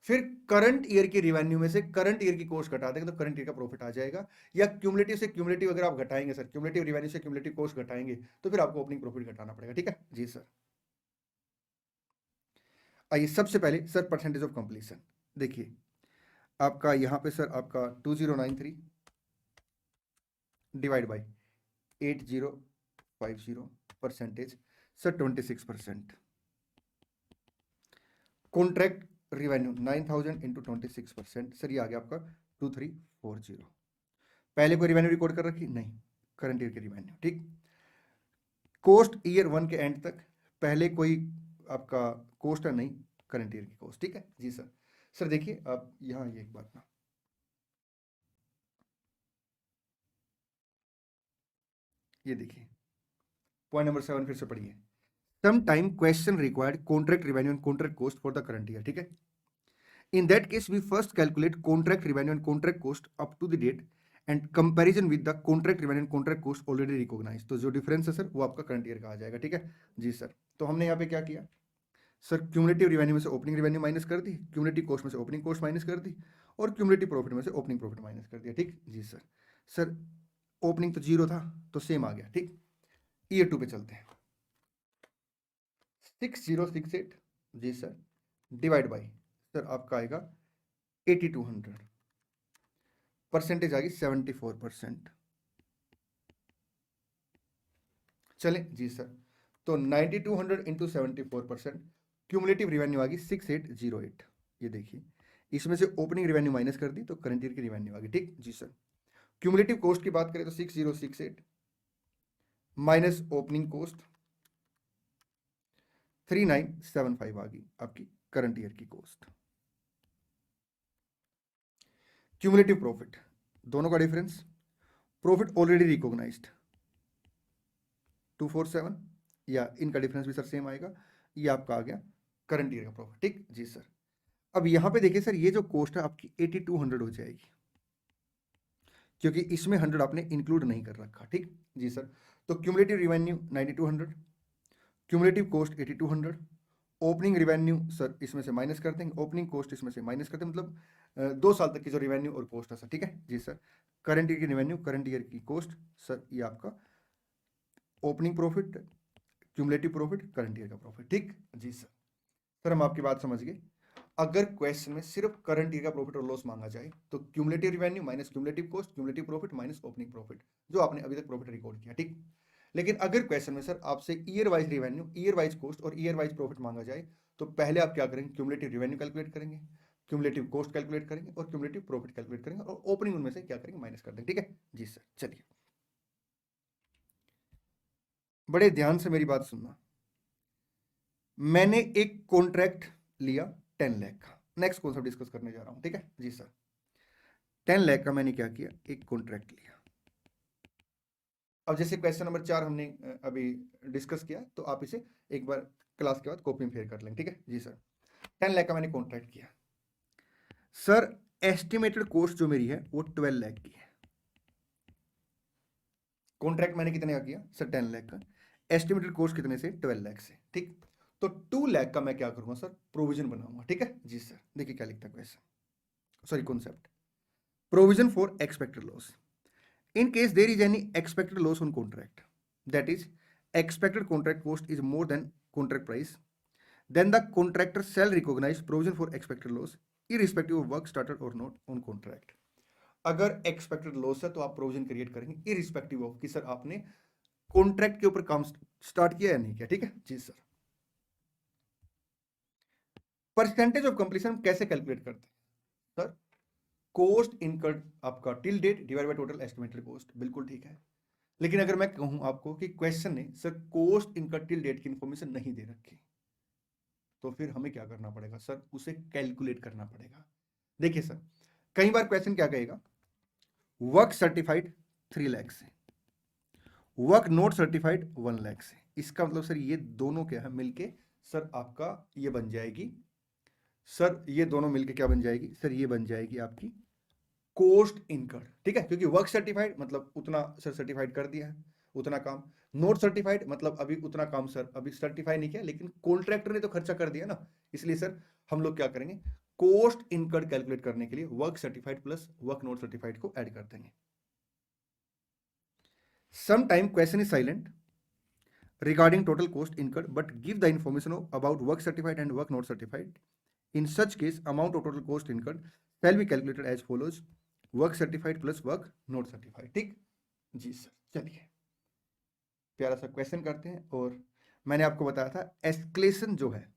फिर करंट ईयर की रिवेन्यू में से करंट ईयर की कॉस्ट घटा देंगे, तो करंट ईयर का प्रॉफिट आ जाएगा। या क्यूमुलेटिव से क्यूमुलेटिव अगर आप घटाएंगे सर, क्यूमुलेटिव रिवेन्यू से क्यूमुलेटिव कॉस्ट घटाएंगे, तो फिर आपको ओपनिंग प्रॉफिट घटाना पड़ेगा। ठीक है जी सर। आइए सबसे पहले सर परसेंटेज ऑफ कंप्लीशन देखिए, आपका यहाँ पे सर आपका 2093 divide by 8050 percentage sir 26%। Contract revenue 9000 into 26% sir, ये आ गया आपका 2340। पहले कोई रिवेन्यू रिकॉर्ड कर रखी नहीं, करंट ईयर की रिवेन्यू। ठीक, कॉस्ट ईयर 1 के एंड तक, पहले कोई आपका कॉस्ट है नहीं, करंट ईयर की कॉस्ट। ठीक है जी सर। सर देखिए आप यहाँ ये एक बात ना, ये देखिए पॉइंट नंबर 7 फिर से पढ़िए, some time question required contract revenue and contract cost for the current year. ठीक है, in that case we first calculate contract revenue and contract cost up to the date and comparison with the contract revenue and contract cost already recognize, तो जो difference है sir वो आपका current year का आ जाएगा। ठीक है जी सर। तो हमने यहाँ पे क्या किया सर, क्यूमुलेटिव रिवेन्यू में से ओपनिंग रिवेन्यू माइनस कर दी, क्यूमुलेटिव कॉस्ट में से ओपनिंग कॉस्ट माइनस कर दी, और क्यूमुलेटिव प्रॉफिट में से ओपनिंग प्रॉफिट माइनस कर दिया। ठीक जी सर। सर ओपनिंग तो 0 था, तो सेम आ गया। ठीक, ईयर 2 पे चलते हैं, 6068 जी सर डिवाइड बाई सर आपका आएगा 8200, परसेंटेज आ गई 74%। चले जी सर, तो 9200 इंटू 74%, क्यूमुलेटिव रिवेन्यू आ गई 6808। ये देखिए, इसमें से ओपनिंग रिवेन्यू माइनस कर दी, तो करंट ईयर की रिवेन्यू आ गई। ठीक जी सर। क्यूमुलेटिव कॉस्ट की बात करें तो 6068 माइनस ओपनिंग कॉस्ट 3975 आ गई आपकी करंट ईयर की कॉस्ट। क्यूमुलेटिव प्रॉफिट, दोनों का डिफरेंस, प्रॉफिट ऑलरेडी रिकॉग्नाइज्ड 247, या इनका डिफरेंस भी सर सेम आएगा, ये आपका आ गया करंट ईयर का प्रॉफिट। ठीक जी सर। अब यहां पे देखिए सर, ये जो कॉस्ट है आपकी 8200 हो जाएगी, क्योंकि इसमें 100 आपने इंक्लूड नहीं कर रखा। ठीक जी सर। तो cumulative revenue 9200, cumulative cost 8200, opening revenue sir इसमें से माइनस कर देंगे, ओपनिंग कॉस्ट इसमें से माइनस कर देंगे, मतलब 2 साल तक की जो रिवेन्यू और कॉस्ट है सर। ठीक है जी सर। करंट ईयर की रिवेन्यू, करंट ईयर की कॉस्ट सर, ये आपका opening profit, cumulative profit, current year का प्रॉफिट। ठीक जी सर। सर हम आपकी बात समझ गए। अगर क्वेश्चन में सिर्फ करंट ईयर का प्रॉफिट और लॉस मांगा जाए, तो cumulative revenue minus cumulative cost, cumulative profit minus opening profit, जो आपने अभी तक प्रॉफिट रिकॉर्ड किया। ठीक, लेकिन अगर क्वेश्चन में सर आपसे year wise revenue, year wise cost और ईयर वाइज प्रॉफिट मांगा जाए, तो पहले आप क्या करेंगे, क्यूमुलेटिव रिवेन्यू कैलकुलेट करेंगे, क्यूमुलेटिव कॉस्ट कैलकुलेट करेंगे और क्यूमुलेटिव प्रॉफिट कैलकुलेट करेंगे, और ओपनिंग उनमें से क्या करेंगे, माइनस कर देंगे। ठीक है जी सर। चलिए बड़े ध्यान से मेरी बात सुनना, मैंने एक कॉन्ट्रैक्ट लिया 10 लाख का, नेक्स्ट कॉन्सेप्ट डिस्कस करने जा रहा हूं। ठीक है जी सर। 10 लाख का मैंने क्या किया, एक कॉन्ट्रैक्ट लिया, अब जैसे क्वेश्चन नंबर 4 हमने अभी डिस्कस किया, तो आप इसे एक बार क्लास के बाद कॉपी में फेर कर लेंगे, ठीक है जी सर। 10 लाख का मैंने कॉन्ट्रैक्ट किया सर, एस्टिमेटेड कॉस्ट जो मेरी है वो 12 लाख की है। कॉन्ट्रैक्ट मैंने कितने का किया सर? 10 लाख का। एस्टिमेटेड कॉस्ट कितने से? 12 लाख से, ठीक। तो 2 लाख का मैं क्या करूंगा सर? प्रोविजन बनाऊंगा, ठीक है जी सर। देखिए क्या लिखता है question, sorry concept. Provision for expected loss in case there is any expected loss on contract, that is expected contract cost is more than contract price, then the contractor shall recognize provision for expected loss irrespective of work started or not on contract. अगर expected loss है तो आप provision create करेंगे irrespective of कि sir आपने contract के ऊपर काम स्टार्ट किया या नहीं किया, ठीक है जी सर। परसेंटेज ऑफ कंप्लीशन कैसे कैलकुलेट करते हैं सर? कॉस्ट इनकर्ड आपका till date divide by total estimated cost, बिल्कुल ठीक है। लेकिन अगर मैं कहूं आपको कि क्वेश्चन ने sir cost incurred till date की इंफॉर्मेशन नहीं दे रखी, तो फिर हमें क्या करना पड़ेगा सर? उसे कैलकुलेट करना पड़ेगा। देखिए सर, कई बार क्वेश्चन क्या कहेगा, वर्क सर्टिफाइड 3 लाख से, वर्क नोट सर्टिफाइड 1 लाख से। इसका मतलब सर ये दोनों क्या है मिलके सर आपका ये बन जाएगी सर, ये दोनों मिलके क्या बन जाएगी सर? ये बन जाएगी आपकी कॉस्ट इनकर्ड, ठीक है। क्योंकि वर्क सर्टिफाइड मतलब उतना सर सर्टिफाइड कर दिया है, उतना काम। नोट सर्टिफाइड मतलब अभी उतना काम सर अभी सर्टिफाई नहीं किया, लेकिन कॉन्ट्रैक्टर ने तो खर्चा कर दिया ना। इसलिए सर हम लोग क्या करेंगे, कॉस्ट इनकर्ड कैलकुलेट करने के लिए work certified plus work not certified को ऐड कर देंगे। Some time question is silent regarding total cost incurred but give the information about work certified and work not certified. In such case, amount of total cost incurred shall be calculated as follows: work certified plus work not certified, ठीक जी sir. चलिए प्यारा सा question करते हैं। और मैंने आपको बताया था एस्केलेशन जो है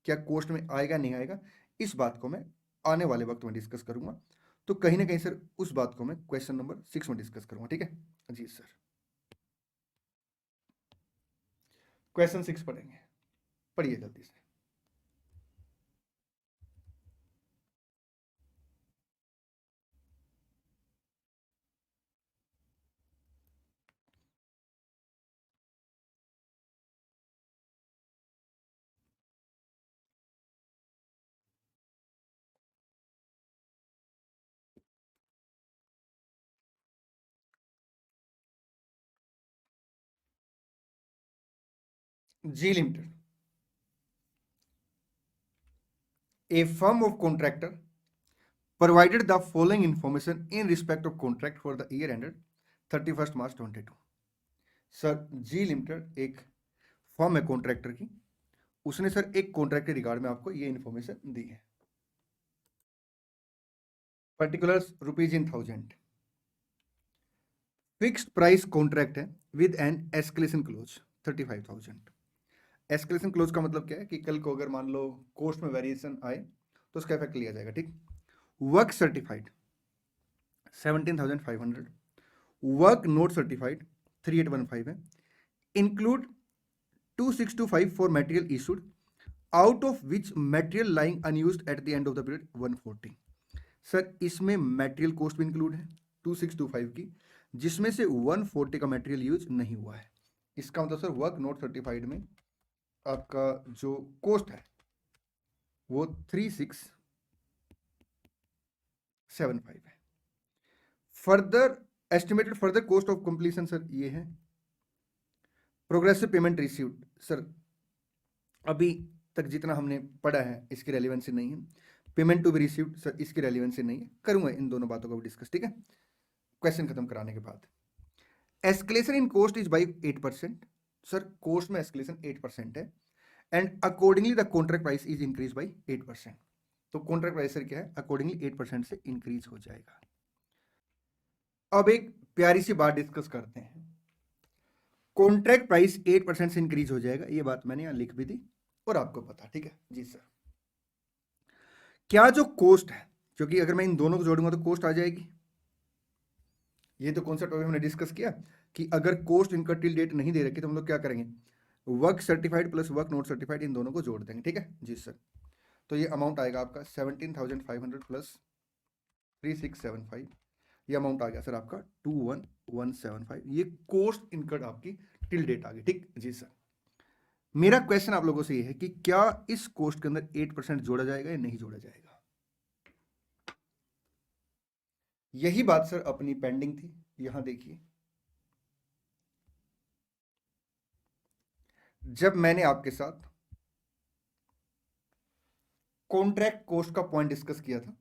क्या कोस्ट में आएगा नहीं आएगा, इस बात को मैं आने वाले वक्त में डिस्कस करूंगा। तो कहीं ना कहीं सर उस बात को मैं क्वेश्चन नंबर 6 में डिस्कस करूंगा, ठीक है जी सर। क्वेश्चन 6 पढ़ेंगे, पढ़िए जल्दी से। जी limited, a firm of contractor provided the following information in respect of contract for the year ended 31st March 22। Sir ji limited एक फर्म है कॉन्ट्रैक्टर की, उसने सर एक कॉन्ट्रैक्ट के रिगार्ड में आपको ये इंफॉर्मेशन दी है। Particulars rupees in 1000, fixed price contract है with an escalation clause 35,000। Escalation clause का मतलब क्या है कि कल को अगर मान लो कॉस्ट में वेरिएशन आए तो उसका इफेक्ट लिया जाएगा, ठीक। Work certified 17,500, work not certified 3815 है। Include 2625 for material issued out of which material lying unused eight the end of the period 140। Sir इसमें मटेरियल कॉस्ट भी इंक्लूड है 2625 की, जिसमें से 140 का मटेरियल यूज नहीं हुआ है। इसका मतलब सर वर्क नोट सर्टिफाइड में आपका जो कॉस्ट है वो 3675 है। Further estimated further cost of completion sir ये है। प्रोग्रेसिव पेमेंट रिसीव्ड सर अभी तक जितना हमने पढ़ा है इसकी रेलिवेंसी नहीं है। Payment to be received sir इसकी रेलिवेंसी नहीं है। करूंगा इन दोनों बातों को भी डिस्कस, ठीक है, क्वेश्चन खत्म कराने के बाद। Escalation in cost is by 8%, sir cost में एस्केलेशन 8% है। And accordingly the contract price is increase by 8%। तो कॉन्ट्रैक्ट प्राइस सर क्या है? अकॉर्डिंगली 8% से इंक्रीज हो जाएगा। अब एक प्यारी सी बात डिस्कस करते हैं, कॉन्ट्रैक्ट प्राइस 8% से इंक्रीज हो जाएगा, ये बात मैंने यहां लिख भी दी और आपको पता, ठीक है जी सर। क्या जो कॉस्ट है, क्योंकि अगर मैं इन दोनों को जोड़ूंगा तो कॉस्ट आ जाएगी। ये तो कॉन्सेप्ट अभी हमने डिस्कस किया कि अगर कॉस्ट इनका टिल डेट नहीं दे रखी तो हम लोग क्या करेंगे, work certified plus work not certified इन दोनों को जोड़ देंगे, ठीक है जी सर। तो ये अमाउंट आएगा आपका 17,500 प्लस 3675, ये अमाउंट आ गया सर आपका 21 175, ये कोस्ट इनकर्ड आपकी टिल डेट आ गई। ठीक जी सर, मेरा क्वेश्चन आप लोगों से ये है कि क्या इस कोस्ट के अंदर 8% जोड़ा जाएगा या नहीं जोड़ा जाएगा? यही बात सर अपनी पेंडिंग थी। यहां देखिए, जब मैंने आपके साथ कॉन्ट्रैक्ट कोस्ट का पॉइंट डिस्कस किया था,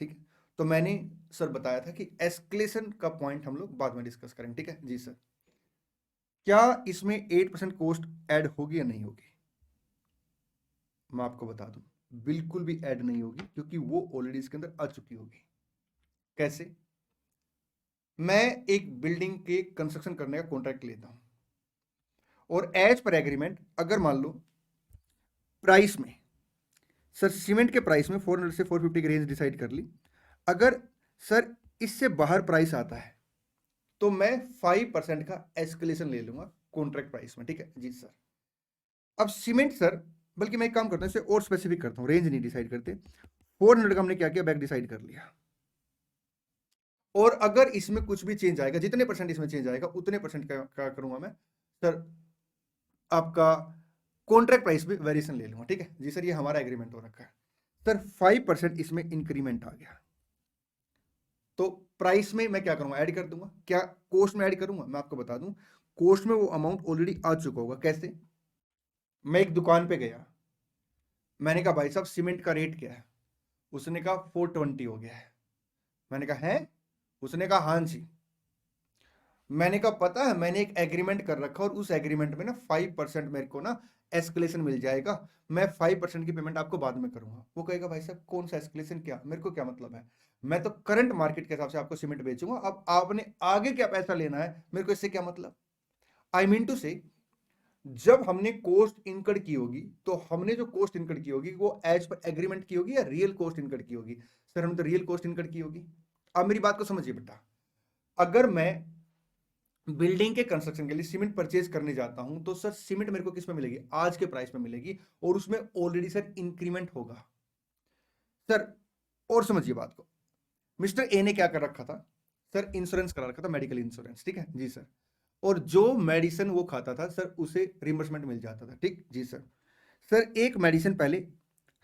ठीक है, तो मैंने सर बताया था कि एस्केलेशन का पॉइंट हम लोग बाद में डिस्कस करेंगे। ठीक है जी सर, क्या इसमें 8% कोस्ट ऐड होगी या नहीं होगी? मैं आपको बता दूं, बिल्कुल भी ऐड नहीं होगी, क्योंकि वो ऑलरेडी इसके अंदर आ चुकी होगी। कैसे? मैं एक बिल्डिंग के कंस्ट्रक्शन करने का कॉन्ट्रैक्ट लेता हूं, और एज पर एग्रीमेंट अगर मान लो प्राइस में, सर सीमेंट के प्राइस में 400 से 450 की रेंज डिसाइड कर ली। अगर सर इससे बाहर प्राइस आता है तो मैं 5% का एस्केलेशन ले लूंगा कॉन्ट्रैक्ट प्राइस में। ठीक है जी सर, अब सीमेंट सर, बल्कि मैं एक काम करता हूं, इसे और स्पेसिफिक करता हूं, रेंज नहीं डिसाइड करते, 400 का हमने क्या किया, बैक डिसाइड कर लिया। और अगर इसमें कुछ भी चेंज आएगा, जितने परसेंट इसमें चेंज आएगा उतने परसेंट का करूंगा मैं सर, आपका कॉन्ट्रैक्ट प्राइस भी वेरिएशन ले लूंगा। ठीक है जी सर, ये हमारा एग्रीमेंट हो रखा है सर। 5% इसमें इंक्रीमेंट आ गया, तो प्राइस में मैं क्या करूंगा, ऐड कर दूंगा। क्या कोस्ट में ऐड करूंगा? मैं आपको बता दूं, कोस्ट में वो अमाउंट ऑलरेडी आ चुका होगा। कैसे? मैं एक दुकान पे गया, मैंने कहा भाई साहब सीमेंट का रेट क्या है? उसने कहा 420 हो गया है। मैंने कहा है? उसने कहा हाँ जी। मैंने कहा पता है, मैंने एक एग्रीमेंट कर रखा, और उस एग्रीमेंट में ना 5% मेरे को ना एस्केलेशन मिल जाएगा, मैं 5% की पेमेंट आपको बाद में करूंगा। वो कहेगा भाई साहब कौन सा एस्केलेशन, क्या मेरे को क्या मतलब है, मैं तो करंट मार्केट के हिसाब से आपको सीमेंट बेचूंगा, अब आपने आगे क्या पैसा लेना है मेरे को इससे क्या मतलब। आई मीन टू से, जब हमने कोस्ट इनकर्ड की होगी, तो हमने जो कोस्ट इनकर्ड की होगी वो एज पर एग्रीमेंट की होगी या रियल कॉस्ट इनकर्ड की होगी? सर हमने तो रियल कॉस्ट इनकर्ड की होगी। अब मेरी बात को समझिए बेटा, अगर मैं बिल्डिंग के कंस्ट्रक्शन के लिए सीमेंट परचेज करने जाता हूं, तो सर सीमेंट मेरे को किस में मिलेगी? आज के प्राइस में मिलेगी, और उसमें ऑलरेडी सर इंक्रीमेंट होगा सर। और समझिए बात को, मिस्टर ए ने क्या कर रखा था सर, इंश्योरेंस करा रखा था, मेडिकल इंश्योरेंस। ठीक है जी सर, और जो मेडिसिन वो खाता था सर, उसे रिम्बर्समेंट मिल जाता था। ठीक जी सर, सर एक मेडिसिन पहले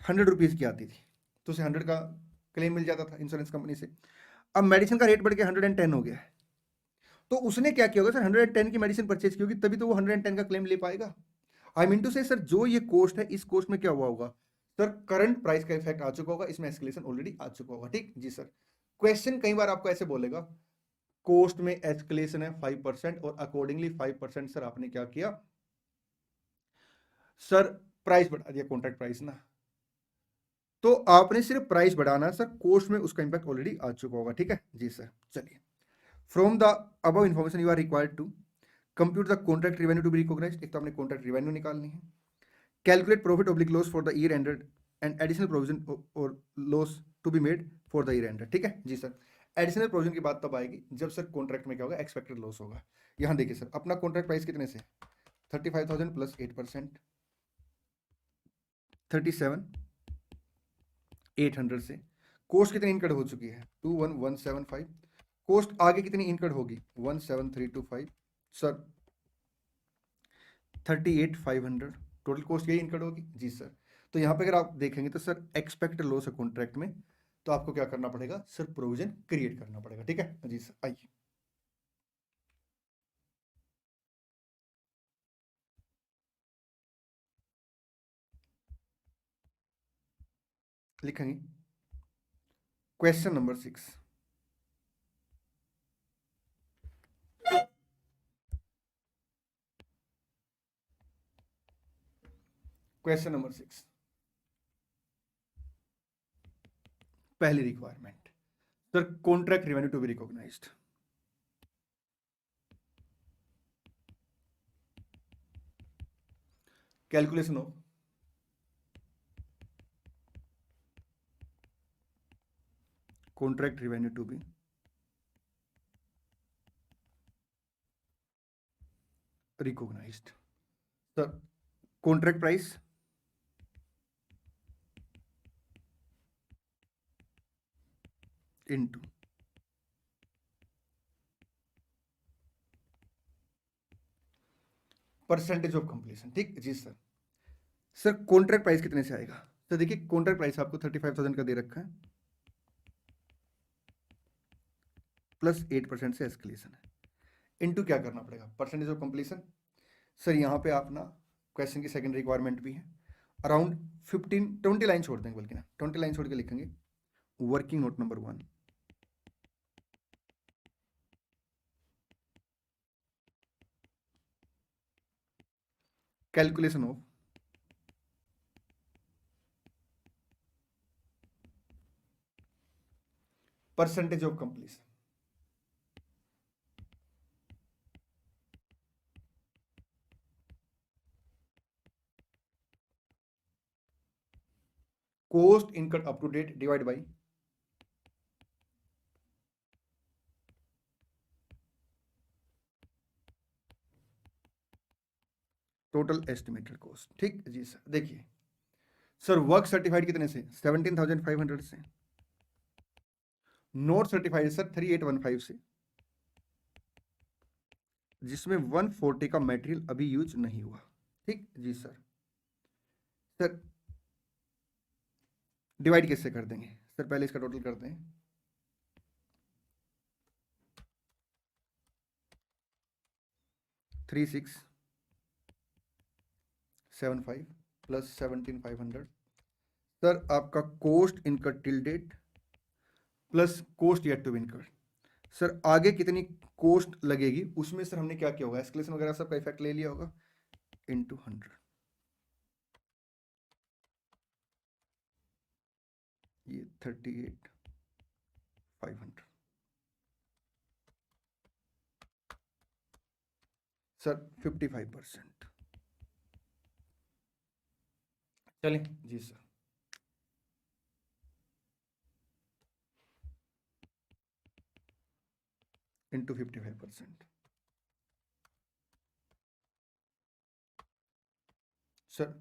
100 रुपीज की आती थी, तो उसे 100 का क्लेम मिल जाता था इंश्योरेंस कंपनी से। अब मेडिसिन का रेट बढ़ के 110 हो गया है, तो उसने क्या किया होगा सर, 110 की मेडिसिन परचेज की होगी, तभी तो वो 110 का क्लेम ले पाएगा। आई मीन टू से सर, जो ये कोस्ट है, इस कोस्ट में क्या हुआ होगा सर, करंट प्राइस का इफेक्ट आ चुका होगा, इसमें एस्केलेशन ऑलरेडी आ चुका होगा। ठीक जी सर, क्वेश्चन कई बार आपको ऐसे बोलेगा, कोस्ट में एस्केलेशन है 5%, और अकॉर्डिंगली 5% सर आपने क्या किया सर, प्राइस बढ़ा दिया, कॉन्ट्रैक्ट प्राइस ना, तो आपने सिर्फ प्राइस बढ़ाना सर, कोस्ट में उसका इंपैक्ट ऑलरेडी आ चुका होगा। ठीक है जी सर, चलिए, from the above information you are required to compute the contract revenue to be recognised. एक तो आपने कॉन्ट्रैक्ट रेवेन्यू निकालनी है, calculate profit oblique loss for the year ended, and additional provision और loss to be made for the year ended. ठीक है जी sir, additional provision की बात तब आएगी जब सर कॉन्ट्रैक्ट में क्या होगा, एक्सपेक्टेड लॉस होगा। यहां देखिए सर, अपना कॉन्ट्रैक्ट प्राइस कितने से, 35,000 प्लस 8%, 37,800 से। कोस्ट कितनी इनकर्ड हो चुकी है, 21,175। कोस्ट आगे कितनी इनकर्ड होगी, 17,325 सर, 38,500। टोटल कोस्ट यही इनकर्ड होगी जी सर। तो यहाँ पे अगर आप देखेंगे तो सर, एक्सपेक्टेड लॉस है कॉन्ट्रैक्ट में, तो आपको क्या करना पड़ेगा सर, प्रोविजन क्रिएट करना पड़ेगा। ठीक है जी सर, आइए लिखेंगे क्वेश्चन नंबर 6। क्वेश्चन नंबर 6, पहली requirement sir, contract revenue to be recognised. Calculation of contract revenue to be recognized sir, contract price into percentage of completion, ठीक जी सर। सर कॉन्ट्रैक्ट प्राइस कितने से आएगा? तो देखिए कॉन्ट्रैक्ट प्राइस आपको 35,000 का दे रखा है, प्लस 8% से एस्केलेशन है, इनटू क्या करना पड़ेगा? Percentage of completion. सर यहाँ पे आप ना क्वेश्चन की सेकंड रिक्वायरमेंट भी है, अराउंड 20 लाइन छोड़ देंगे, बल्कि ना 20 लाइन छोड़ के लिखेंगे working note number 1, calculation of percentage of completion. Cost incurred up to date divide by total estimated cost, ठीक जी सर। देखिए सर वर्क सर्टिफाइड कितने से? 17,500 से। नोट सर्टिफाइड सर 3815 से, जिसमें 140 का मटेरियल अभी यूज नहीं हुआ, ठीक जी सर। सर डिवाइड किससे कर देंगे? सर पहले इसका टोटल करते हैं, 3675 प्लस 17,500। सर आपका cost incurred till date plus cost yet to incurred. Sir आगे कितनी कोस्ट लगेगी उसमें सर हमने क्या किया होगा, एस्केलेशन वगैरह सबका इफेक्ट ले लिया होगा, इनटू 100। ये 38,500। सर 55%। चलें जी सर। इंटू 55%। सर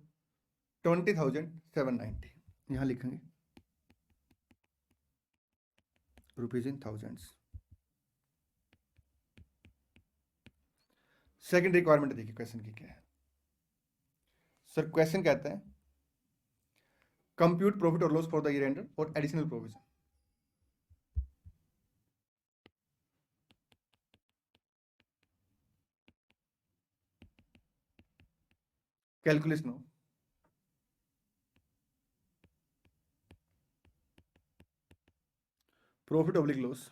20,790 यहाँ लिखेंगे, rupees in thousands. Second requirement देखिए क्वेश्चन की क्या है। सर क्वेश्चन कहता है कंप्यूट प्रॉफिट और loss for the year end और additional provision. Calculation of profit oblique loss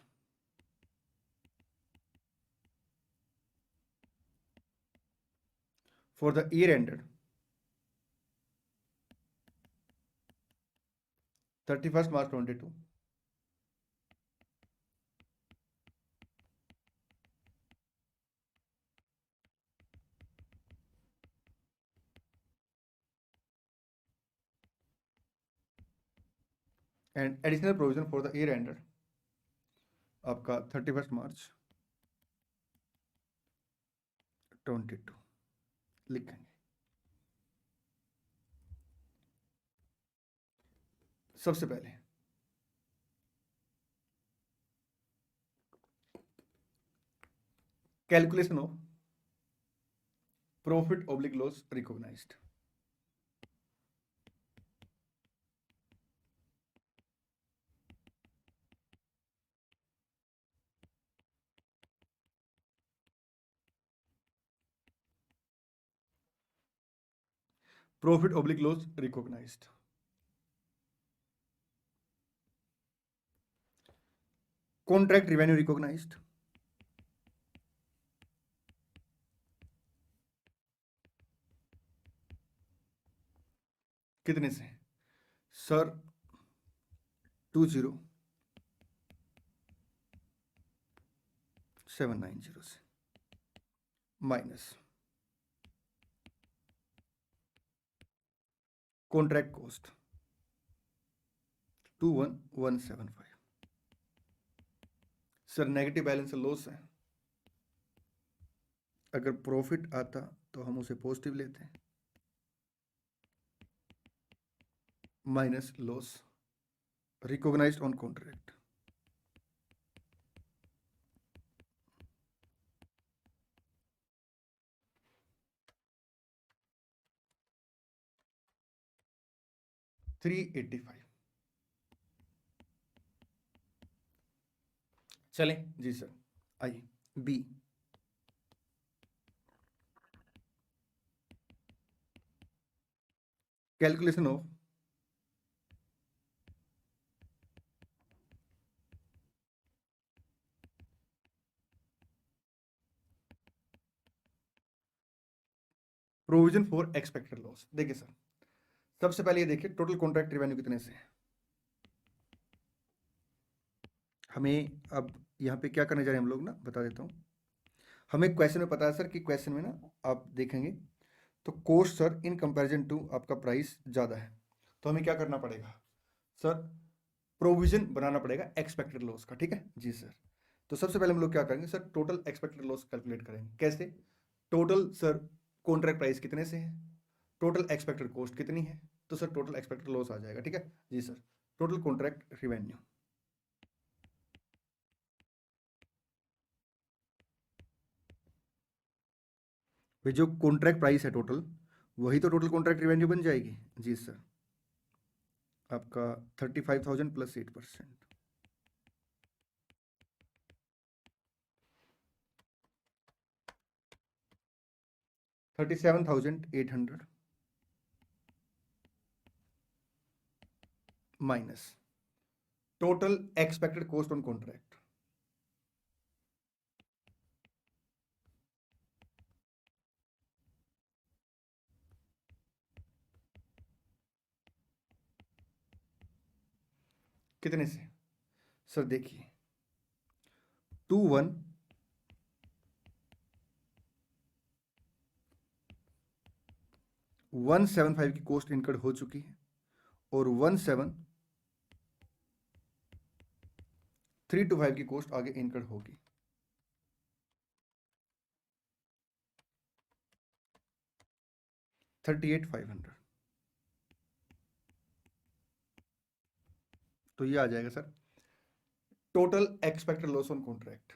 for the year ended 31st March 22 and additional provision for the year ended आपका 31st March 22 लिखेंगे। सबसे पहले calculation of profit oblique loss recognized. Profit oblique loss recognized. Contract revenue recognized. कितने से? Sir 20,790 से minus contract cost 21,175। Sir negative balance loss है, अगर profit आता तो हम उसे पॉजिटिव लेते हैं, minus loss recognised on contract. 385। चलें जी सर, आइए B. Calculation of provision for expected loss. देखिए सर, सबसे पहले ये देखिए टोटल कॉन्ट्रैक्ट रिवेन्यू कितने से है। हमें अब यहाँ पे क्या करने जा रहे हैं हम लोग ना, बता देता हूँ। हमें क्वेश्चन में पता है सर कि क्वेश्चन में ना आप देखेंगे तो कोस्ट सर इन कंपैरिजन टू आपका प्राइस ज़्यादा है, तो हमें क्या करना पड़ेगा सर, प्रोविजन बनाना पड़ेगा एक्सपेक्टेड लॉस का। ठीक है जी सर। तो सबसे पहले हम लोग क्या करेंगे sir, total expected loss calculate करेंगे। कैसे? टोटल सर कॉन्ट्रैक्ट प्राइस कितने से है, टोटल एक्सपेक्टेड कॉस्ट कितनी है, तो सर टोटल एक्सपेक्टेड लॉस आ जाएगा। ठीक है जी सर। टोटल कॉन्ट्रैक्ट रिवेन्यू, जो कॉन्ट्रैक्ट प्राइस है टोटल, वही तो टोटल कॉन्ट्रैक्ट रिवेन्यू बन जाएगी जी सर। आपका 35,000 plus 8%, 37,800 minus total expected cost on contract, कितने से सर, देखिए 21,175 की कॉस्ट इनकर्ड हो चुकी है और 17,325 की कॉस्ट आगे इनकर्ड होगी। $38,500, तो ये आ जाएगा sir total expected loss on contract.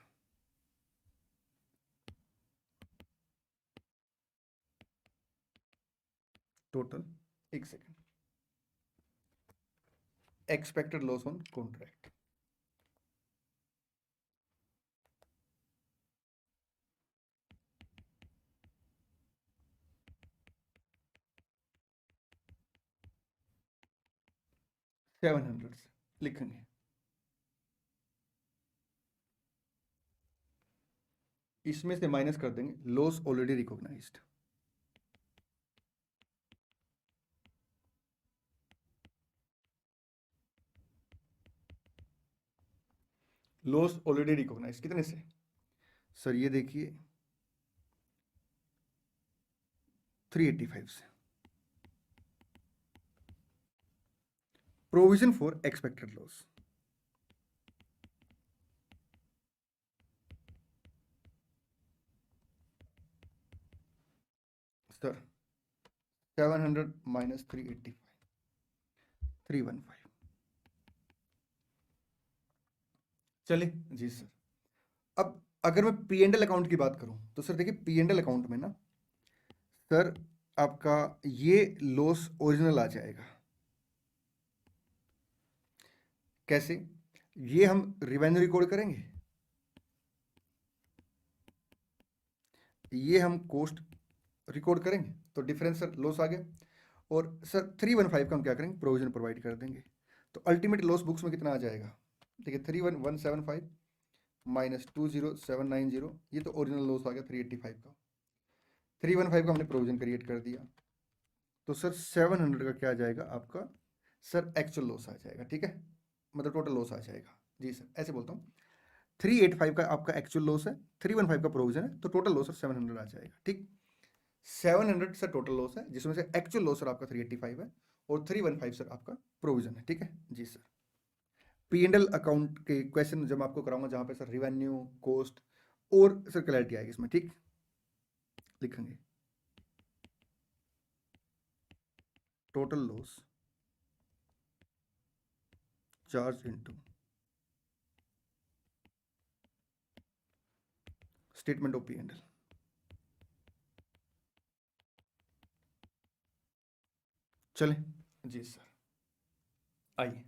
Total, एक second, expected loss on contract, $700 लिखेंगे। इसमें से माइनस कर देंगे loss already recognised, loss already recognised कितने से सर, ये देखिए 385 से। Provision for expected loss, sir 700 minus 385, 315। चलिए जी सर। अब अगर मैं पी एंड एल अकाउंट की बात करूं तो सर देखिए पी एंड एल अकाउंट में ना सर आपका ये लॉस ओरिजिनल आ जाएगा। कैसे? ये हम रिवेन्यू रिकॉर्ड करेंगे, ये हम कॉस्ट रिकॉर्ड करेंगे, तो डिफरेंस सर लॉस आ गया। और सर 315 का हम क्या करेंगे, प्रोविजन प्रोवाइड कर देंगे। तो अल्टीमेट लॉस बुक्स में कितना आ जाएगा, देखिए 31175 माइनस 20790, ये तो ओरिजिनल लॉस आ गया 385 का। 315 का हमने प्रोविजन क्रिएट कर दिया, तो सर 700 का क्या आ जाएगा आपका सर, एक्चुअल लॉस आ जाएगा। ठीक है, मतलब टोटल लॉस आ जाएगा जी सर, ऐसे बोलता हूँ। 385 का आपका एक्चुअल लॉस है, 315 का प्रोविजन है, तो टोटल लॉस सर 700 आ जाएगा। ठीक, 700 सर टोटल लॉस है, जिसमें से एक्चुअल लॉस सर आपका 385 है और 315 सर आपका प्रोविजन है। ठीक है जी sir. P and L account के क्वेश्चन जब मैं आपको कराऊंगा जहां पे सर रिवेन्यू कॉस्ट और सर क्लैरिटी आएगी इसमें। ठीक, लिखेंगे total loss charge into statement of P and L. चले जी सर। आइए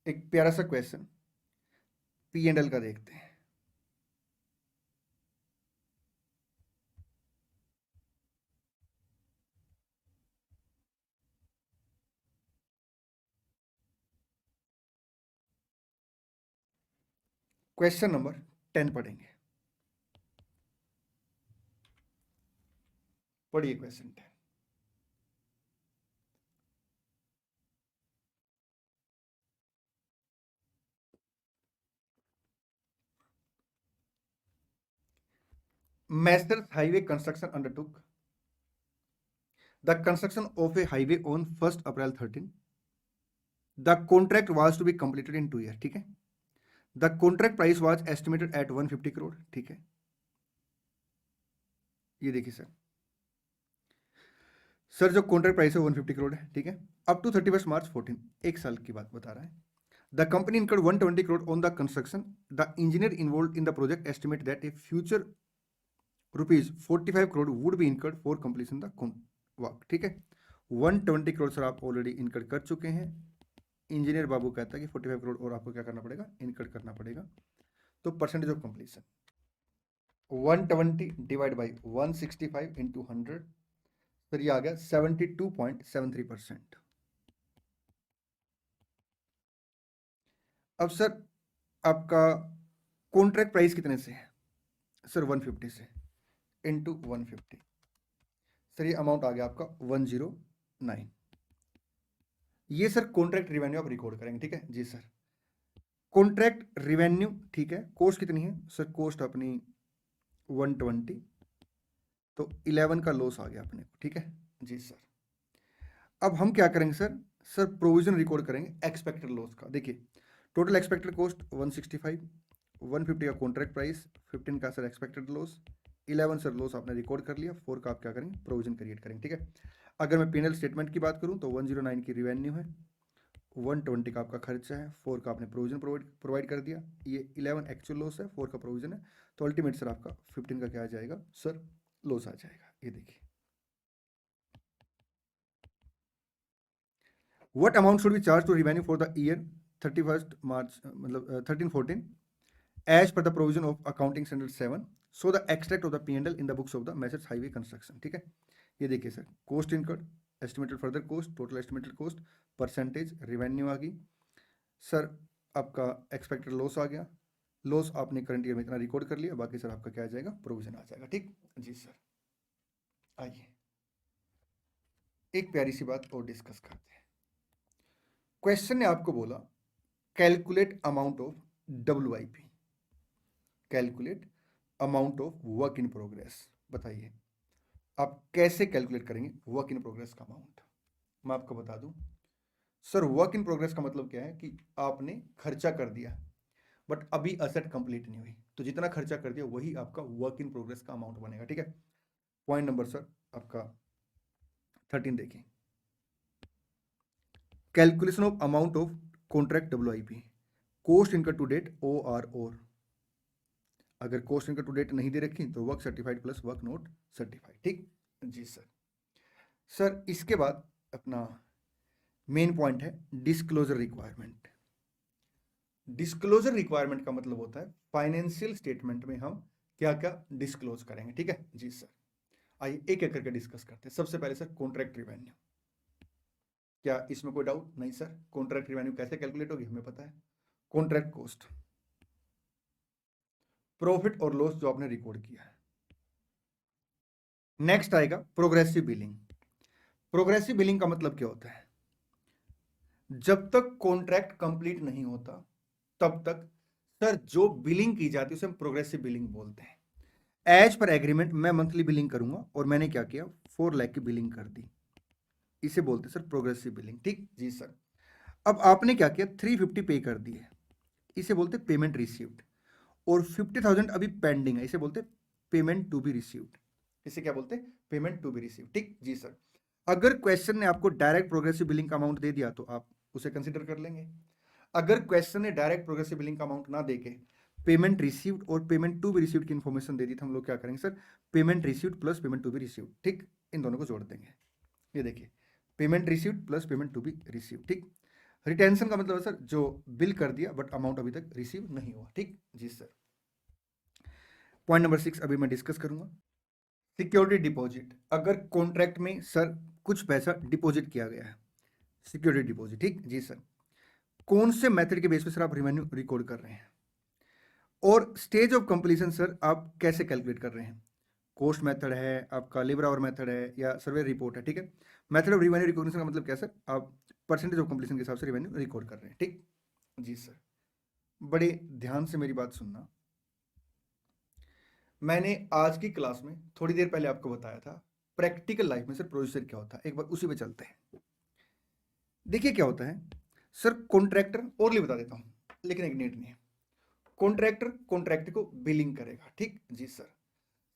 एक प्यारा सा क्वेश्चन पी एंड एल का देखते हैं। क्वेश्चन नंबर 10 पढ़ेंगे। पढ़िए question 10। Masters Highway Construction undertook the construction of a highway on 1st April 13. The contract was to be completed in 2 years. ठीक है। The contract price was estimated at 150 crore. ठीक है, ये देखिए सर जो कॉन्ट्रैक्ट प्राइस है 150 करोड़ है। ठीक है, अप टू 31 मार्च 14, एक साल की बात बता रहा है। The company incurred 120 crore on the construction. The engineer involve in the project estimate that A future rupees 45 crore would be incurred for completion the work. ठीक है, 120 करोड़ सर आप ऑलरेडी इनकर्ड कर चुके हैं। इंजीनियर बाबू कहता है कि 45 करोड़ और आपको क्या करना पड़ेगा, इनकर्ड करना पड़ेगा। तो percentage of completion 120 divide by 165 into 100, sir ये आ गया 72.73%। अब सर आपका कॉन्ट्रैक्ट प्राइस कितने से है, सर 150 से इंटू 150, सर ये अमाउंट आ गया आपका 109। ये सर कॉन्ट्रैक्ट रिवेन्यू आप रिकॉर्ड करेंगे। ठीक है जी सर, कॉन्ट्रैक्ट रिवेन्यू। ठीक है, कॉस्ट कितनी है सर, कॉस्ट अपनी 120, तो 11 का लॉस आ गया अपने को। ठीक है जी सर, अब हम क्या करेंगे सर, सर प्रोविजन रिकॉर्ड करेंगे एक्सपेक्टेड लॉस का। देखिए टोटल एक्सपेक्टेड कॉस्ट 165, 150 का कॉन्ट्रैक्ट प्राइस, 15 का sir expected loss, 11 sir loss आपने रिकॉर्ड कर लिया, 4 का आप क्या करेंगे, प्रोविजन क्रिएट करेंगे। ठीक है, अगर मैं पीएनएल स्टेटमेंट की बात करूं तो 109 की रिवेन्यू है, 120 का आपका खर्चा है, 4 का आपने प्रोविजन प्रोवाइड कर दिया, ये 11 एक्चुअल लॉस है, 4 का प्रोविजन है, तो अल्टीमेट सर आपका 15 का क्या आ जाएगा सर, लॉस आ जाएगा। ये देखिए what amount should be charge to revenue for the year 31 March मतलब 13-14 as per the provision of accounting standard 7, so the extract of the PNL in the books of the messrs highway construction. ठीक है, ये देखिए sir cost incurred, estimated further cost, total estimated cost, percentage, revenue आ गई sir, आपका expected loss आ गया, loss आपने करंट ईयर में इतना रिकॉर्ड कर लिया, बाकी सर आपका क्या आ जाएगा, प्रोविजन आ जाएगा। ठीक जी सर, आइए एक प्यारी सी बात और डिस्कस करते हैं। क्वेश्चन ने आपको बोला calculate amount of WIP, calculate amount of work in progress. बताइए आप कैसे कैलकुलेट करेंगे वर्क इन प्रोग्रेस का अमाउंट। मैं आपको बता दूं सर, वर्क इन प्रोग्रेस का मतलब क्या है कि आपने खर्चा कर दिया बट अभी असेट कंप्लीट नहीं हुई, तो जितना खर्चा कर दिया वही आपका वर्क इन प्रोग्रेस का अमाउंट बनेगा। ठीक है, पॉइंट नंबर सर आपका 13 देखिए, calculation of amount of contract WIP, cost incurred to date और अगर कॉस्ट इनकम टू डेट नहीं दे रखी तो work certified plus work not certified. ठीक जी सर, सर इसके बाद अपना मेन पॉइंट है डिस्क्लोजर रिक्वायरमेंट। डिस्क्लोजर रिक्वायरमेंट का मतलब होता है फाइनेंशियल स्टेटमेंट में हम क्या क्या डिस्क्लोज करेंगे। ठीक है जी सर, आइए एक एक करके डिस्कस करते हैं। सबसे पहले सर कॉन्ट्रैक्ट रिवेन्यू, क्या इसमें कोई डाउट नहीं सर, कॉन्ट्रैक्ट रिवेन्यू कैसे कैलकुलेट होगी हमें पता है। कॉन्ट्रैक्ट कॉस्ट, प्रॉफिट और लॉस जो आपने रिकॉर्ड किया है। नेक्स्ट आएगा प्रोग्रेसिव बिलिंग। प्रोग्रेसिव बिलिंग का मतलब क्या होता है, जब तक कॉन्ट्रैक्ट कंप्लीट नहीं होता तब तक सर जो बिलिंग की जाती है उसे हम प्रोग्रेसिव बिलिंग बोलते हैं। एज पर एग्रीमेंट मैं मंथली बिलिंग करूंगा और मैंने क्या किया 4 लाख की बिलिंग कर दी, इसे बोलते हैं सर प्रोग्रेसिव बिलिंग। ठीक जी सर, अब आपने क्या किया 350 पे कर दिए, इसे बोलते पेमेंट रिसीव्ड, और 50,000 अभी पेंडिंग है, इसे बोलते पेमेंट टू बी रिसीव्ड, इसे क्या बोलते हैं पेमेंट टू बी रिसीव्ड। ठीक जी सर, अगर क्वेश्चन ने आपको डायरेक्ट प्रोग्रेसिव बिलिंग का अमाउंट दे दिया तो आप उसे कंसीडर कर लेंगे, अगर क्वेश्चन ने डायरेक्ट प्रोग्रेसिव बिलिंग का अमाउंट ना देके पेमेंट रिसीव्ड और पेमेंट टू बी रिसीव्ड की इन्फॉर्मेशन दे दी तो हम लोग क्या करेंगे sir, payment received plus payment to be received. ठीक, इन दोनों को जोड़ देंगे, ये देखिए payment received plus payment to be received. ठीक, रिटेंशन का मतलब है सर जो बिल कर दिया बट अमाउंट अभी तक रिसीव नहीं हुआ, ठीक जी सर। पॉइंट नंबर 6 अभी मैं डिस्कस करूंगा। सिक्योरिटी डिपॉजिट, अगर कॉन्ट्रैक्ट में सर कुछ पैसा डिपॉजिट किया गया है, सिक्योरिटी डिपॉजिट, ठीक जी सर, कौन से मेथड के बेस पे सर आप रेवेन्यू रिकॉर्ड कर रहे हैं, और स्टेज ऑफ कंप्लीशन सर आप कैसे कैलकुलेट कर रहे हैं, कॉस्ट मेथड है आपका, लेबर आवर मेथड है, या सर्वे रिपोर्ट है, ठीक है। मेथड ऑफ रेवेन्यू रिकॉग्निशन का मतलब क्या सर, आप परसेंटेज ऑफ कंप्लीशन के हिसाब से रेवेन्यू रिकॉर्ड कर रहे हैं, ठीक जी सर। बड़े ध्यान से मेरी बात सुनना, मैंने आज की क्लास में थोड़ी देर पहले आपको बताया था प्रैक्टिकल लाइफ में सर प्रोड्यूसर क्या होता है, एक बार उसी पे चलते हैं। देखिए क्या होता है सर, कॉन्ट्रैक्टर ओरली बता देता हूं लेकिन एक नीट नहीं है। कॉन्ट्रैक्टर कॉन्ट्रैक्ट को बिलिंग करेगा, ठीक जी सर।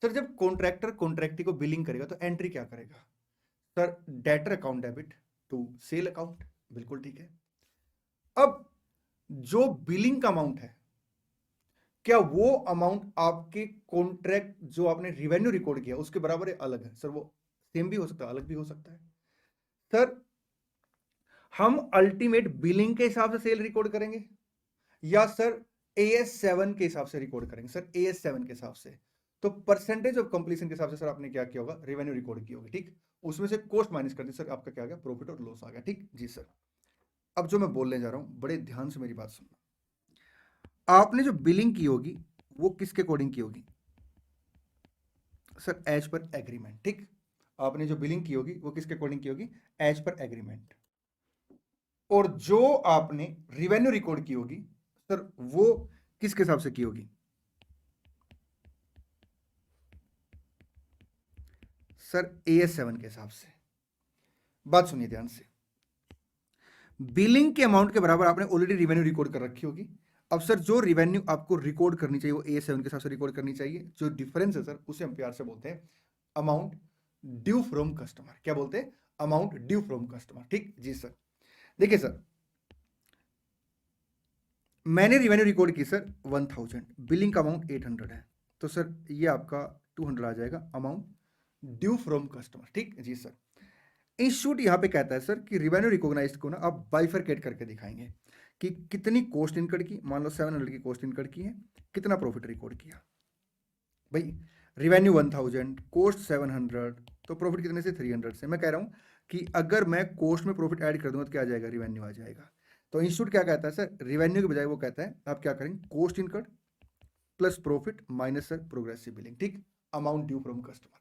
सर जब कॉन्ट्रैक्टर कॉन्ट्रैक्टी को बिलिंग करेगा तो एंट्री क्या करेगा sir, debtor account debit to sale account, बिल्कुल ठीक है। अब जो बिलिंग का अमाउंट है, क्या वो अमाउंट आपके कॉन्ट्रैक्ट जो आपने रिवेन्यू रिकॉर्ड किया उसके बराबर है, अलग है सर? वो सेम भी हो सकता है, अलग भी हो सकता है सर। हम अल्टीमेट बिलिंग के हिसाब से सेल रिकॉर्ड करेंगे या सर AS7 के हिसाब से रिकॉर्ड करेंगे? सर AS7 के हिसाब से। तो परसेंटेज ऑफ कंप्लीशन के हिसाब से सर आपने क्या किया होगा, रेवेन्यू रिकॉर्ड की होगी, ठीक। उसमें से कॉस्ट माइनस कर दी सर, आपका क्या आ गया, प्रॉफिट और लॉस आ गया, ठीक जी सर। अब जो मैं बोलने जा रहा हूं बड़े ध्यान से मेरी बात सुनना, आपने जो बिलिंग की होगी वो किसके अकॉर्डिंग की होगी सर, एज पर एग्रीमेंट, ठीक। आपने जो बिलिंग की होगी वो किसके अकॉर्डिंग की होगी, एज पर एग्रीमेंट। और जो आपने रिवेन्यू रिकॉर्ड की होगी सर वो किसके हिसाब से की होगी सर, AS7 के हिसाब से। बात सुनिए ध्यान से, बिलिंग के अमाउंट के बराबर आपने ऑलरेडी रिवेन्यू रिकॉर्ड कर रखी होगी। अब सर जो रिवेन्यू आपको रिकॉर्ड करनी चाहिए वो AS7 के हिसाब से रिकॉर्ड करनी चाहिए। जो डिफरेंस है सर उसे हम प्यार से बोलते हैं अमाउंट ड्यू फ्रॉम कस्टमर। क्या बोलते हैं, अमाउंट ड्यू फ्रॉम कस्टमर, ठीक जी सर। देखिए सर, मैंने रिवेन्यू रिकॉर्ड की सर 1000, बिलिंग का अमाउंट 800 है, तो सर ये आपका 200 आ जाएगा अमाउंट ड्यू फ्रॉम कस्टमर, ठीक जी सर। इंस्टीट्यूट यहां पे कहता है सर कि रिवेन्यू रिकॉग्नाइज को ना आप बाइफरकेट करके दिखाएंगे कि कितनी कॉस्ट इनकर्ड की, मान लो 700 की कॉस्ट इनकर्ड की है, कितना प्रॉफिट रिकॉर्ड किया भाई। रिवेन्यू 1000, कॉस्ट 700, तो प्रॉफिट कितने से, 300 से। मैं कह रहा हूं कि अगर मैं कॉस्ट में प्रॉफिट ऐड कर दूंगा तो क्या आ जाएगा, रिवेन्यू आ जाएगा। तो इंस्टीट्यूट क्या कहता है सर, रिवेन्यू के बजाय वो कहता है आप क्या करेंगे, cost incurred plus profit minus sir progressive billing, ठीक, amount due from customer.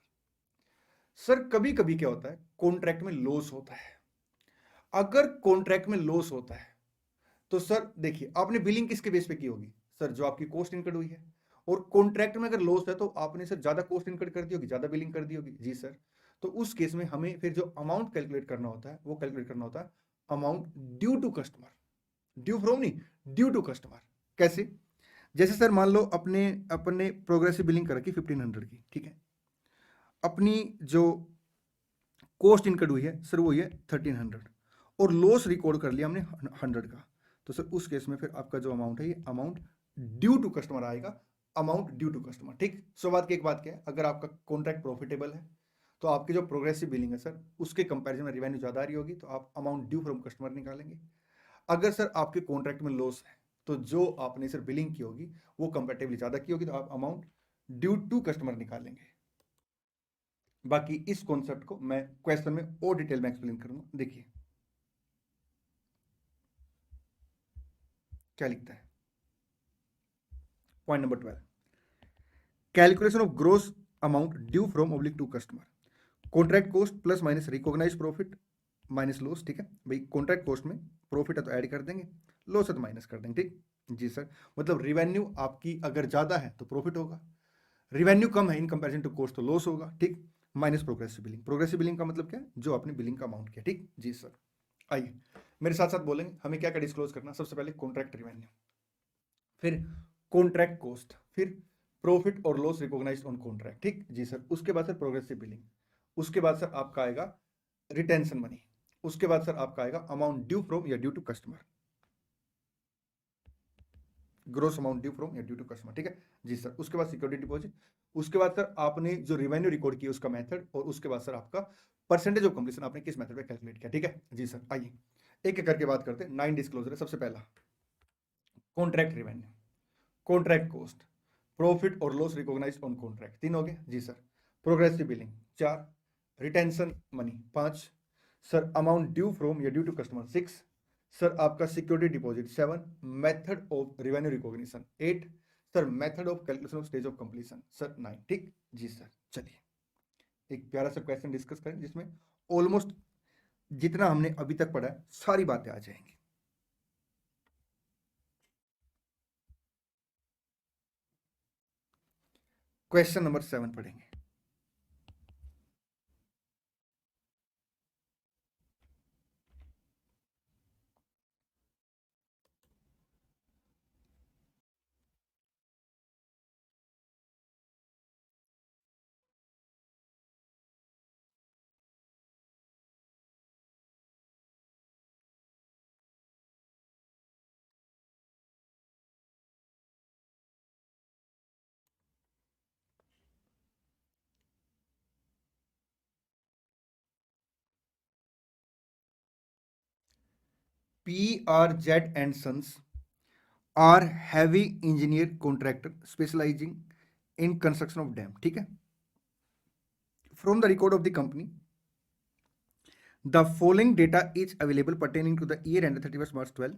Sir कभी कभी क्या होता है, कॉन्ट्रैक्ट में लॉस होता है। अगर कॉन्ट्रैक्ट में लॉस होता है तो सर देखिए आपने बिलिंग किसके बेस पे की होगी सर, जो आपकी कॉस्ट इनकर्ड हुई है। और कॉन्ट्रैक्ट में अगर लॉस है तो आपने सर ज्यादा कॉस्ट इनकर्ड कर दी होगी, ज्यादा बिलिंग कर दी होगी जी सर। तो उस केस में हमें फिर जो अमाउंट कैलकुलेट करना होता है वो कैलकुलेट करना होता है amount due to customer, due from नहीं, ड्यू टू कस्टमर। कैसे, जैसे सर मान लो अपने अपने प्रोग्रेसिव बिलिंग कर रखी 1500 की, ठीक है। अपनी जो कॉस्ट इनकर्ड हुई है सर वो हुई है 1300, और लॉस रिकॉर्ड कर लिया हमने 100 का। तो सर उस केस में फिर आपका जो अमाउंट है ये अमाउंट ड्यू टू कस्टमर आएगा, अमाउंट ड्यू टू कस्टमर, ठीक। सो बात की एक बात क्या है, अगर आपका कॉन्ट्रैक्ट प्रॉफिटेबल है तो आपकी जो प्रोग्रेसिव बिलिंग है सर उसके कंपैरिजन में रिवेन्यू ज्यादा आ रही होगी तो आप अमाउंट ड्यू फ्रॉम कस्टमर निकालेंगे। अगर सर आपके कॉन्ट्रैक्ट में लॉस है तो जो आपने सर बिलिंग की होगी वो कंपेरेटिवली ज्यादा की होगी तो आप अमाउंट ड्यू टू कस्टमर निकालेंगे। बाकी इस कॉन्सेप्ट को मैं क्वेश्चन में और डिटेल में एक्सप्लेन करूंगा। देखिए क्या लिखता है, point number 12, calculation of gross amount due from oblique to customer, contract cost plus minus recognise profit minus loss, ठीक है भाई। कॉन्ट्रैक्ट कॉस्ट में प्रॉफिट है तो ऐड कर देंगे, लॉस है तो माइनस कर देंगे, ठीक जी सर। मतलब रिवेन्यू आपकी अगर ज्यादा है तो प्रॉफिट होगा, रिवेन्यू कम है इन कंपैरिजन टू कॉस्ट तो लॉस होगा, ठीक। Minus progressive billing, progressive billing का मतलब क्या है, जो आपने बिलिंग का अमाउंट किया, ठीक जी सर। आइए मेरे साथ साथ बोलेंगे हमें क्या क्या डिस्क्लोज करना। सबसे पहले कॉन्ट्रैक्ट रिवेन्यू, फिर कॉन्ट्रैक्ट कॉस्ट, फिर प्रॉफिट और लॉस रिकॉग्नाइज्ड ऑन कॉन्ट्रैक्ट, ठीक जी सर। उसके बाद सर प्रोग्रेसिव बिलिंग, उसके बाद सर आपका आएगा रिटेंशन मनी, उसके बाद सर आपका आएगा अमाउंट ड्यू फ्रॉम या due to customer, gross amount due from या ड्यू टू कस्टमर, ठीक है जी सर। उसके बाद सिक्योरिटी डिपॉजिट, उसके बाद सर आपने जो रिवेन्यू रिकॉर्ड किया उसका मेथड, और उसके बाद सर आपका परसेंटेज ऑफ कंप्लीशन आपने किस मेथड पे कैलकुलेट किया, ठीक है जी सर। आइए एक एक करके बात करते हैं। 9 डिस्क्लोजर है। सबसे पहला contract revenue, contract cost, profit और लॉस रिकॉग्नाइज्ड ऑन कॉन्ट्रैक्ट, 3 हो गए जी sir. Progressive billing 4, retention money 5 sir, amount due from या ड्यू टू कस्टमर 6 सर, आपका security deposit 7, method of revenue recognition 8 sir, method of calculation of stage of completion sir 9। ठीक जी sir. चलिए एक प्यारा सा क्वेश्चन डिस्कस करें जिसमें ऑलमोस्ट जितना हमने अभी तक पढ़ा है सारी बातें आ जाएंगी। क्वेश्चन नंबर 7 पढ़ेंगे। PRZ and Sons are heavy engineer contractor specializing in construction of dam। ठीक है। From the record of the company, the following data is available pertaining to the year ended 31st March 12.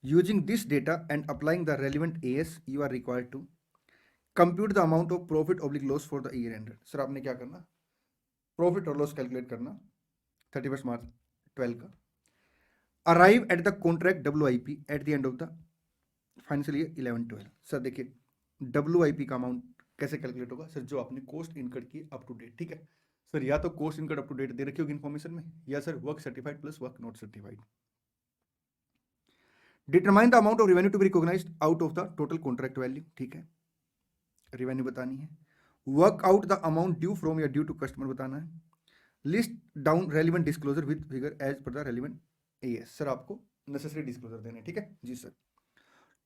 Using this data and applying the relevant AS, you are required to compute the amount of profit oblique loss for the year ended। Sir आपने क्या करना, profit और loss calculate करना 31st March 12 का। Arrive at the contract WIP at the end of the financial year 11-12। Sir देखिए WIP का amount कैसे calculate होगा सर, जो आपने कॉस्ट इनकर्ड की अप टू डेट। ठीक है सर, या तो cost incurred up to date दे रखी होगी इन्फॉर्मेशन में, या sir work certified plus work not certified. Determine the amount of revenue to be recognised out of the total contract value. ठीक है, रेवेन्यू बतानी है। Work out the amount due from या ड्यू टू कस्टमर बताना है। List down relevant disclosure with figure as per the relevant AS। Sir आपको necessary disclosure देने। ठीक है जी sir.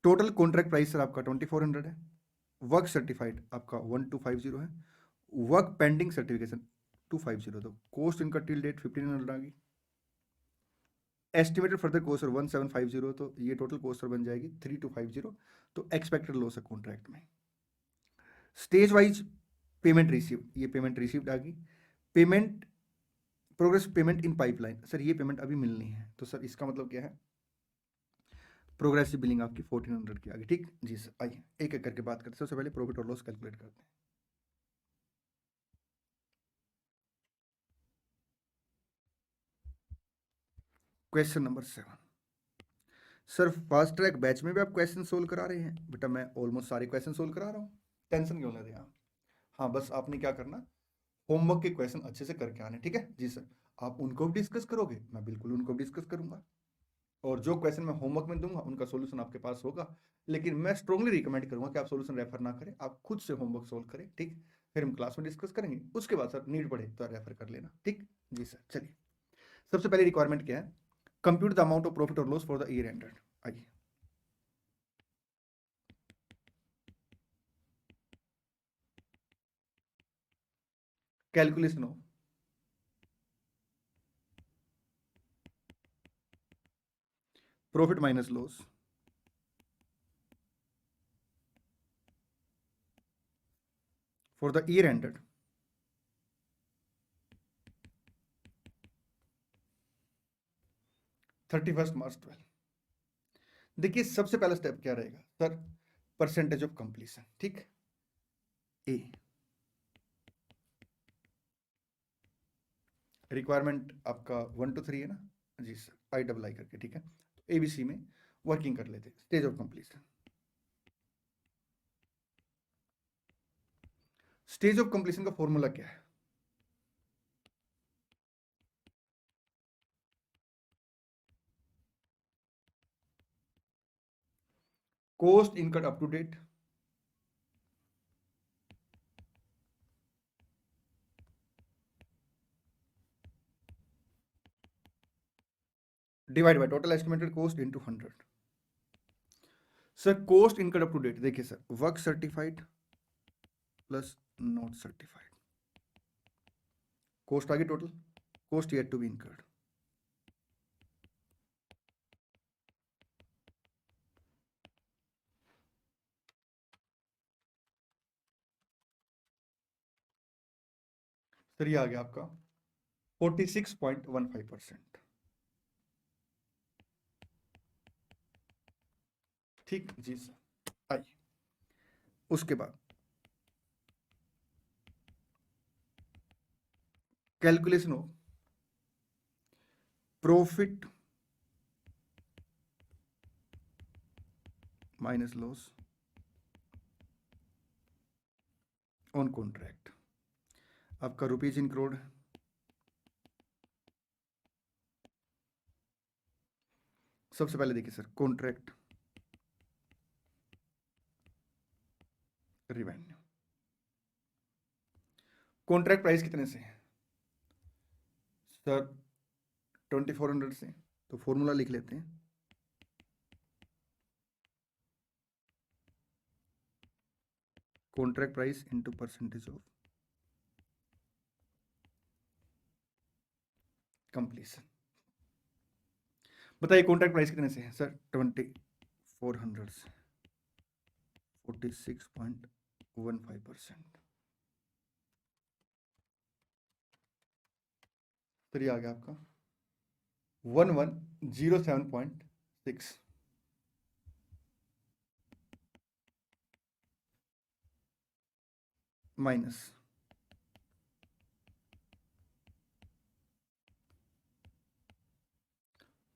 Total contract price sir आपका 2400 है। वर्क सर्टिफाइड आपका 1250 है। Work pending certification 250। तो कॉस्ट इनका टिल डेट 1500 आ गई। एस्टिमेटेड फर्दर कॉस्ट सर 1750, तो ये टोटल कॉस्ट सर बन जाएगी 3250। तो एक्सपेक्टेड लॉस है कॉन्ट्रैक्ट में। स्टेज वाइज पेमेंट रिसीव, ये पेमेंट रिसीव्ड आ गई। Payment progress payment in pipeline, sir ये पेमेंट अभी मिलनी है। तो सर इसका मतलब क्या है, प्रोग्रेसिव बिलिंग आपकी 1400 की आ गई। ठीक जी सर। आइए एक एक करके बात करते हैं। सबसे पहले प्रॉफिट और लॉस कैलकुलेट करते हैं। Question number 7 sir, fast track batch में भी आप क्वेश्चन सोल्व करा रहे हैं बेटा? मैं ऑलमोस्ट सारे क्वेश्चन सोल्व करा रहा हूँ, टेंशन क्यों ले रहे हैं आप? हाँ बस आपने क्या करना, होमवर्क के क्वेश्चन अच्छे से करके आने। ठीक है जी सर। आप उनको भी डिस्कस करोगे, मैं बिल्कुल उनको भी डिस्कस करूंगा, और जो क्वेश्चन मैं होमवर्क में दूंगा उनका सॉल्यूशन आपके पास होगा। लेकिन मैं स्ट्रांगली रिकमेंड करूंगा कि आप सॉल्यूशन रेफर ना करें, आप खुद से होमवर्क सोल्व करें। ठीक, फिर हम क्लास में डिस्कस करेंगे, उसके बाद सर नीड पड़े तो रेफर कर लेना। ठीक जी सर। चलिए सबसे पहले रिक्वायरमेंट क्या है, compute the amount of profit और loss for the year ended. आइए calculation of profit minus loss for the year ended 31st March 12। देखिए सबसे पहला स्टेप क्या रहेगा सर, परसेंटेज ऑफ कंप्लीशन। ठीक, ए रिक्वायरमेंट आपका 1 to 3 है ना जी सर, I करके। ठीक है, तो ABC में वर्किंग कर लेते हैं। Stage of completion, stage of completion का फॉर्मूला क्या है, cost incurred up to date divide by total estimated cost into 100। Sir cost incurred up to date देखिए sir, work certified plus not certified, cost आ गई total, cost yet to be incurred sir ये आ गया आपका 46.15%। ठीक जी sir. आइए उसके बाद कैलकुलेशन हो profit minus loss on contract. आपका रुपीज इन करोड़। सबसे पहले देखिए sir, contract revenue. Contract price कितने से है सर? 2400 से। तो फॉर्मूला लिख लेते हैं, contract price into percentage of completion. बताइए कॉन्ट्रैक्ट प्राइस कितने से है सर? 2400 से। 46.15%। तो ये आ गया आपका 1107.6 minus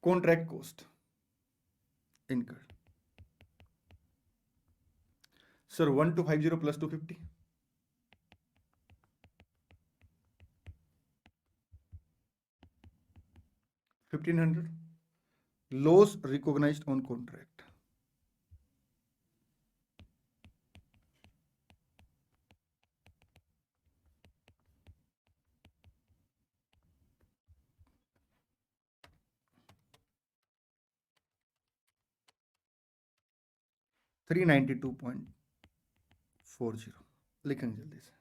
contract cost incur. Sir 1250 plus 250 1500 loss recognised on contract. $392.40 लिखेंगे जल्दी से।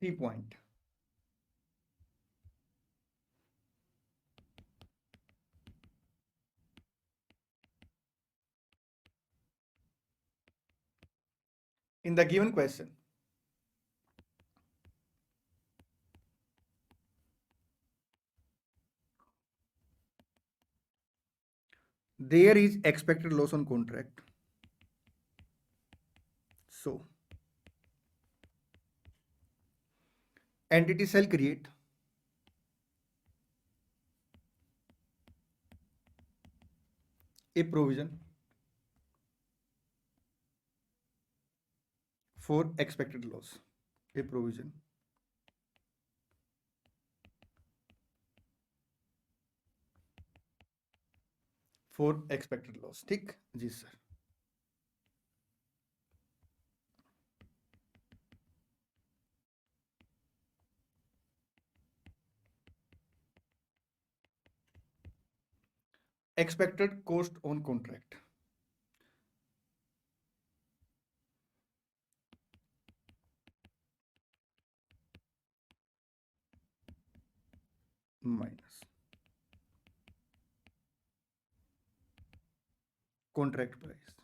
Point in the given question there is expected loss on contract, so entity shall create a provision for expected loss, a provision for expected loss। ठीक जी sir. expected cost on contract minus contract price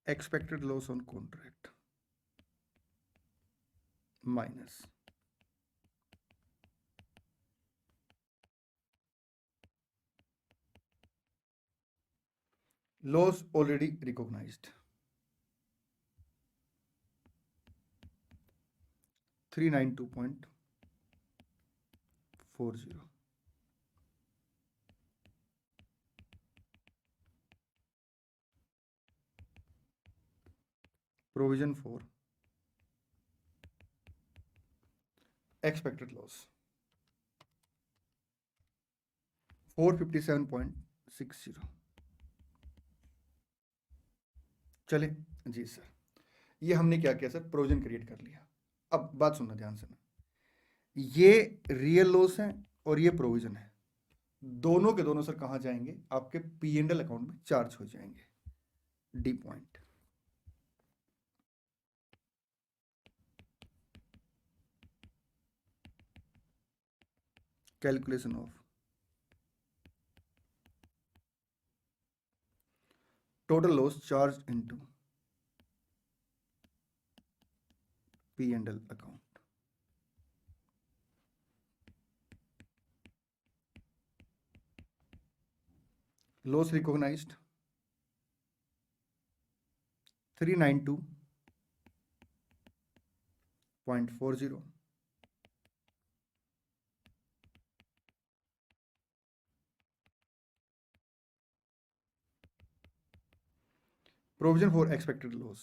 expected loss on contract minus loss already recognized 392.40 provision for expected loss 457.60। चले जी sir, ये हमने क्या किया sir? Provision create कर लिया। अब बात सुनना ध्यान से ना, ये रियल लॉस है और ये प्रोविजन है, दोनों के दोनों सर कहाँ जाएंगे? आपके P&L अकाउंट में चार्ज हो जाएंगे। D point. Calculation of total loss charged into P&L account. Loss recognized 392.40. Provision for expected loss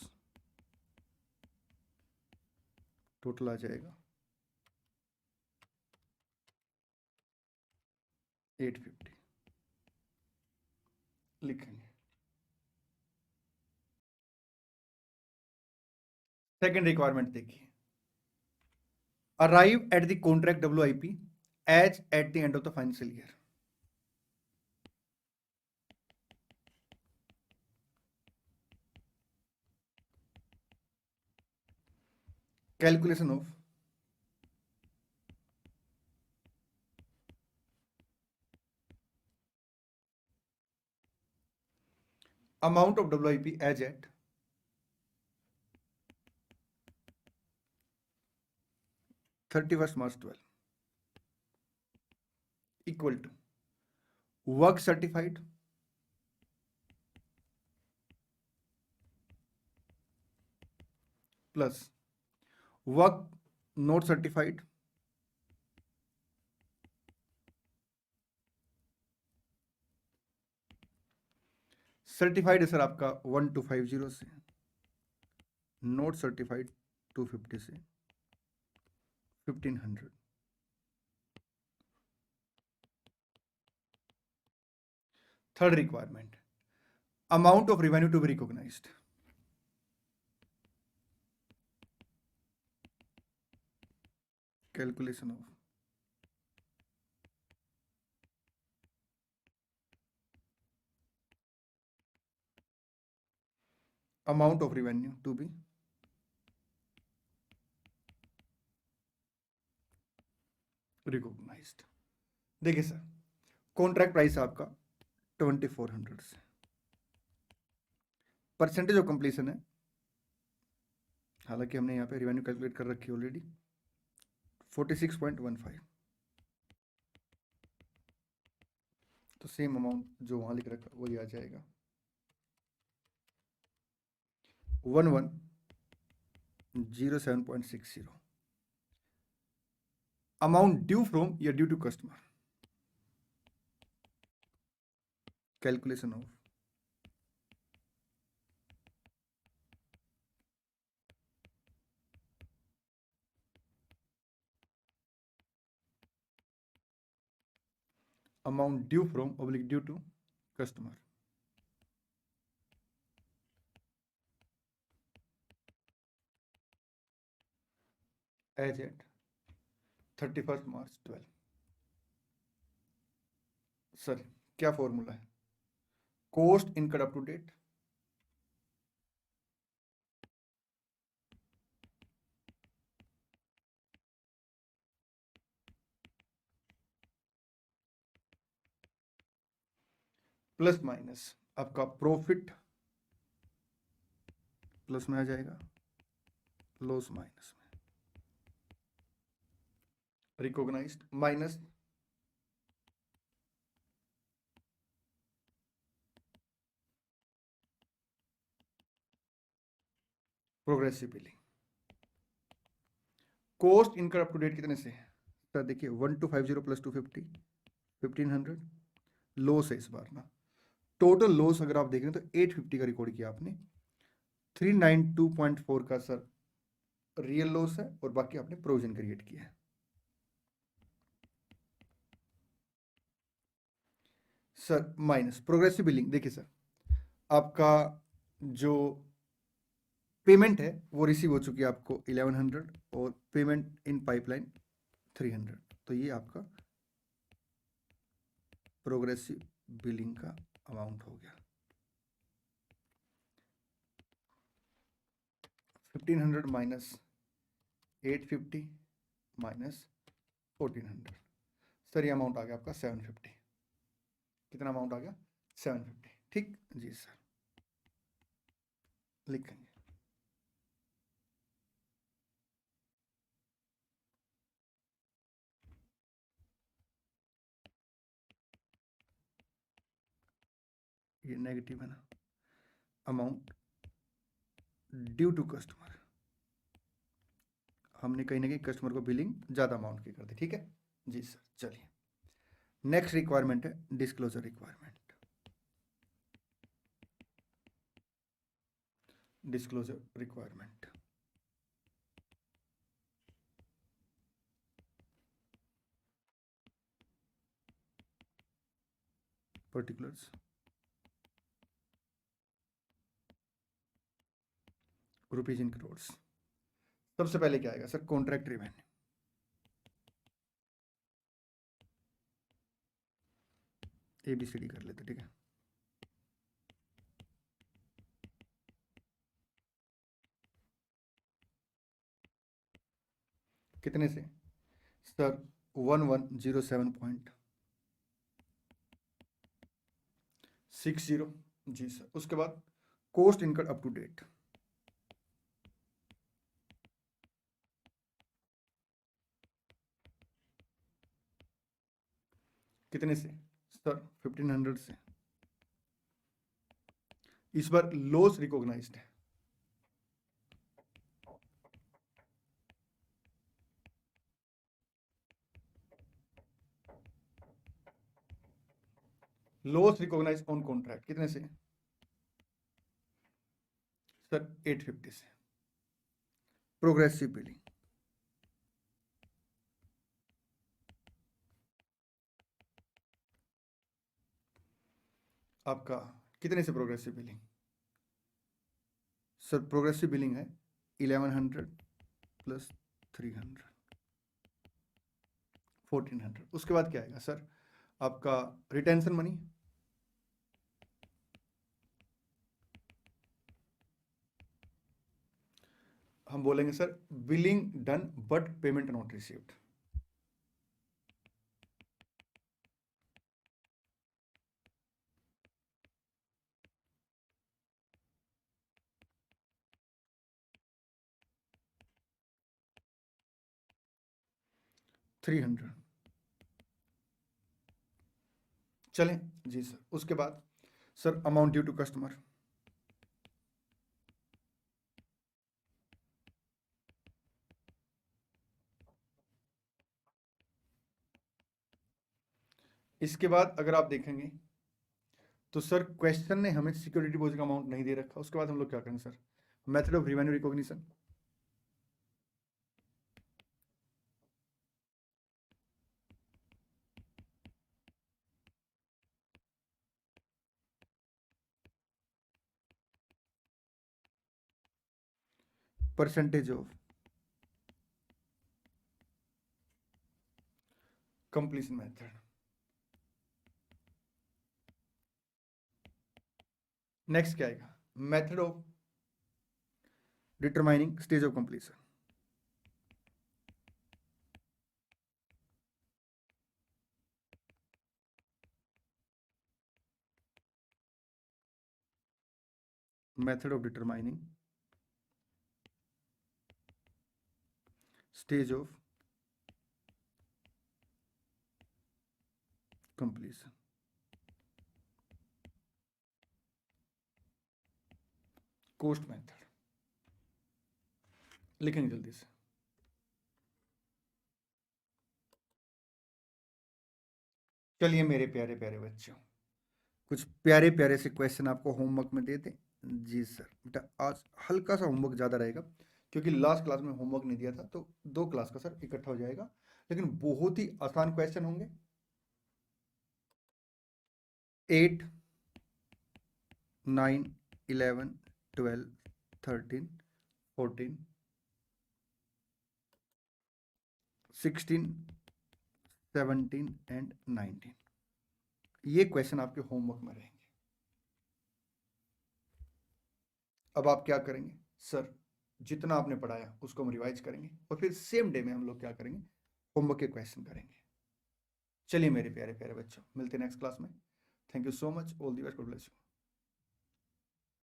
total आ जाएगा 850. लिखेंगे. सेकेंड रिक्वायरमेंट देखिए, arrive at the contract WIP as at the end of the financial year. Calculation of amount of WIP as at 31st March 12 equal to work certified plus work not certified certified है sir आपका 1250 से, not certified 250 से 1500. Third requirement, amount of revenue to be recognised. Calculation of amount of revenue to be recognized. देखिए sir, contract price आपका 2400 से, percentage of completion है, हालांकि हमने यहाँ पे रेवेन्यू कैलकुलेट कर रखी है ऑलरेडी 46.15. तो सेम अमाउंट जो वहां लिख रखा वही आ जाएगा 1107.60. अमाउंट ड्यू फ्रॉम या due to customer. Calculation of amount due from oblique due to customer. As at 31st March 12. Sir क्या फॉर्मूला है, cost incurred up to date plus minus आपका प्रॉफिट प्लस में आ जाएगा, लॉस माइनस में, recognised minus progressive billing. Cost incurred up to date कितने से sir, देखिए 1250 प्लस 250 1500. लॉस है इस बार ना, टोटल लॉस अगर आप देख रहे हैं तो 850 का रिकॉर्ड किया आपने, 392.4 का सर रियल लॉस है और बाकी आपने प्रोविजन क्रिएट किया है. सर माइनस प्रोग्रेसिव बिलिंग, देखिए सर आपका जो पेमेंट है वो रिसीव हो चुकी है आपको 1100 और पेमेंट इन पाइपलाइन 300. तो ये आपका प्रोग्रेसिव बिलिंग का अमाउंट हो गया 1500 माइनस 850 माइनस 1400. सर ये अमाउंट आ गया आपका 750। कितना अमाउंट आ गया? 750। ठीक जी सर, लिखेंगे। ये नेगेटिव है ना, अमाउंट ड्यू टू कस्टमर, हमने कहीं ना कहीं कस्टमर को बिलिंग ज़्यादा अमाउंट की कर दी। ठीक है जी सर, चलिए नेक्स्ट रिक्वायरमेंट है disclosure requirement. Disclosure requirement, particulars, rupees इन करोड्स। सबसे पहले क्या आएगा सर? Contract revenue. ABCD कर लेते, ठीक है। कितने से सर? 1107.60 जी सर। उसके बाद cost income up to date, कितने से सर? 1500 से। इस बार लॉस रिकॉग्नाइज्ड है, लॉस रिकॉग्नाइज ऑन कॉन्ट्रैक्ट, कितने से सर? 850 से। प्रोग्रेसिव बिलिंग, आपका कितने से progressive billing sir? Progressive billing है 1100 प्लस 300, 1400। उसके बाद क्या आएगा सर? आपका रिटेंशन मनी, हम बोलेंगे sir billing done but payment not received. $300। चलें जी सर। उसके बाद sir amount due to customer, इसके बाद अगर आप देखेंगे तो सर क्वेश्चन ने हमें सिक्योरिटी डिपॉजिट का अमाउंट नहीं दे रखा। उसके बाद हम लोग क्या करेंगे sir? Method of revenue recognition, percentage of completion method. Next क्या आएगा? Method of determining stage of completion, method of determining stage of completion, cost method. लिखेंगे जल्दी से। चलिए मेरे प्यारे प्यारे बच्चों, कुछ प्यारे प्यारे से क्वेश्चन आपको होमवर्क में दे दें। जी सर, बेटा आज हल्का सा होमवर्क ज़्यादा रहेगा क्योंकि लास्ट क्लास में होमवर्क नहीं दिया था, तो 2 क्लास का सर इकट्ठा हो जाएगा, लेकिन बहुत ही आसान क्वेश्चन होंगे। 8, 9, 11, 12, 13, 14, 16, 17 एंड 19, ये क्वेश्चन आपके होमवर्क में रहेंगे। अब आप क्या करेंगे सर? जितना आपने पढ़ाया उसको हम रिवाइज करेंगे और फिर सेम डे में हम लोग क्या करेंगे? होमवर्क के क्वेश्चन करेंगे। चलिए मेरे प्यारे प्यारे बच्चों, मिलते हैं नेक्स्ट क्लास में। Thank you so much, all the best, God bless you.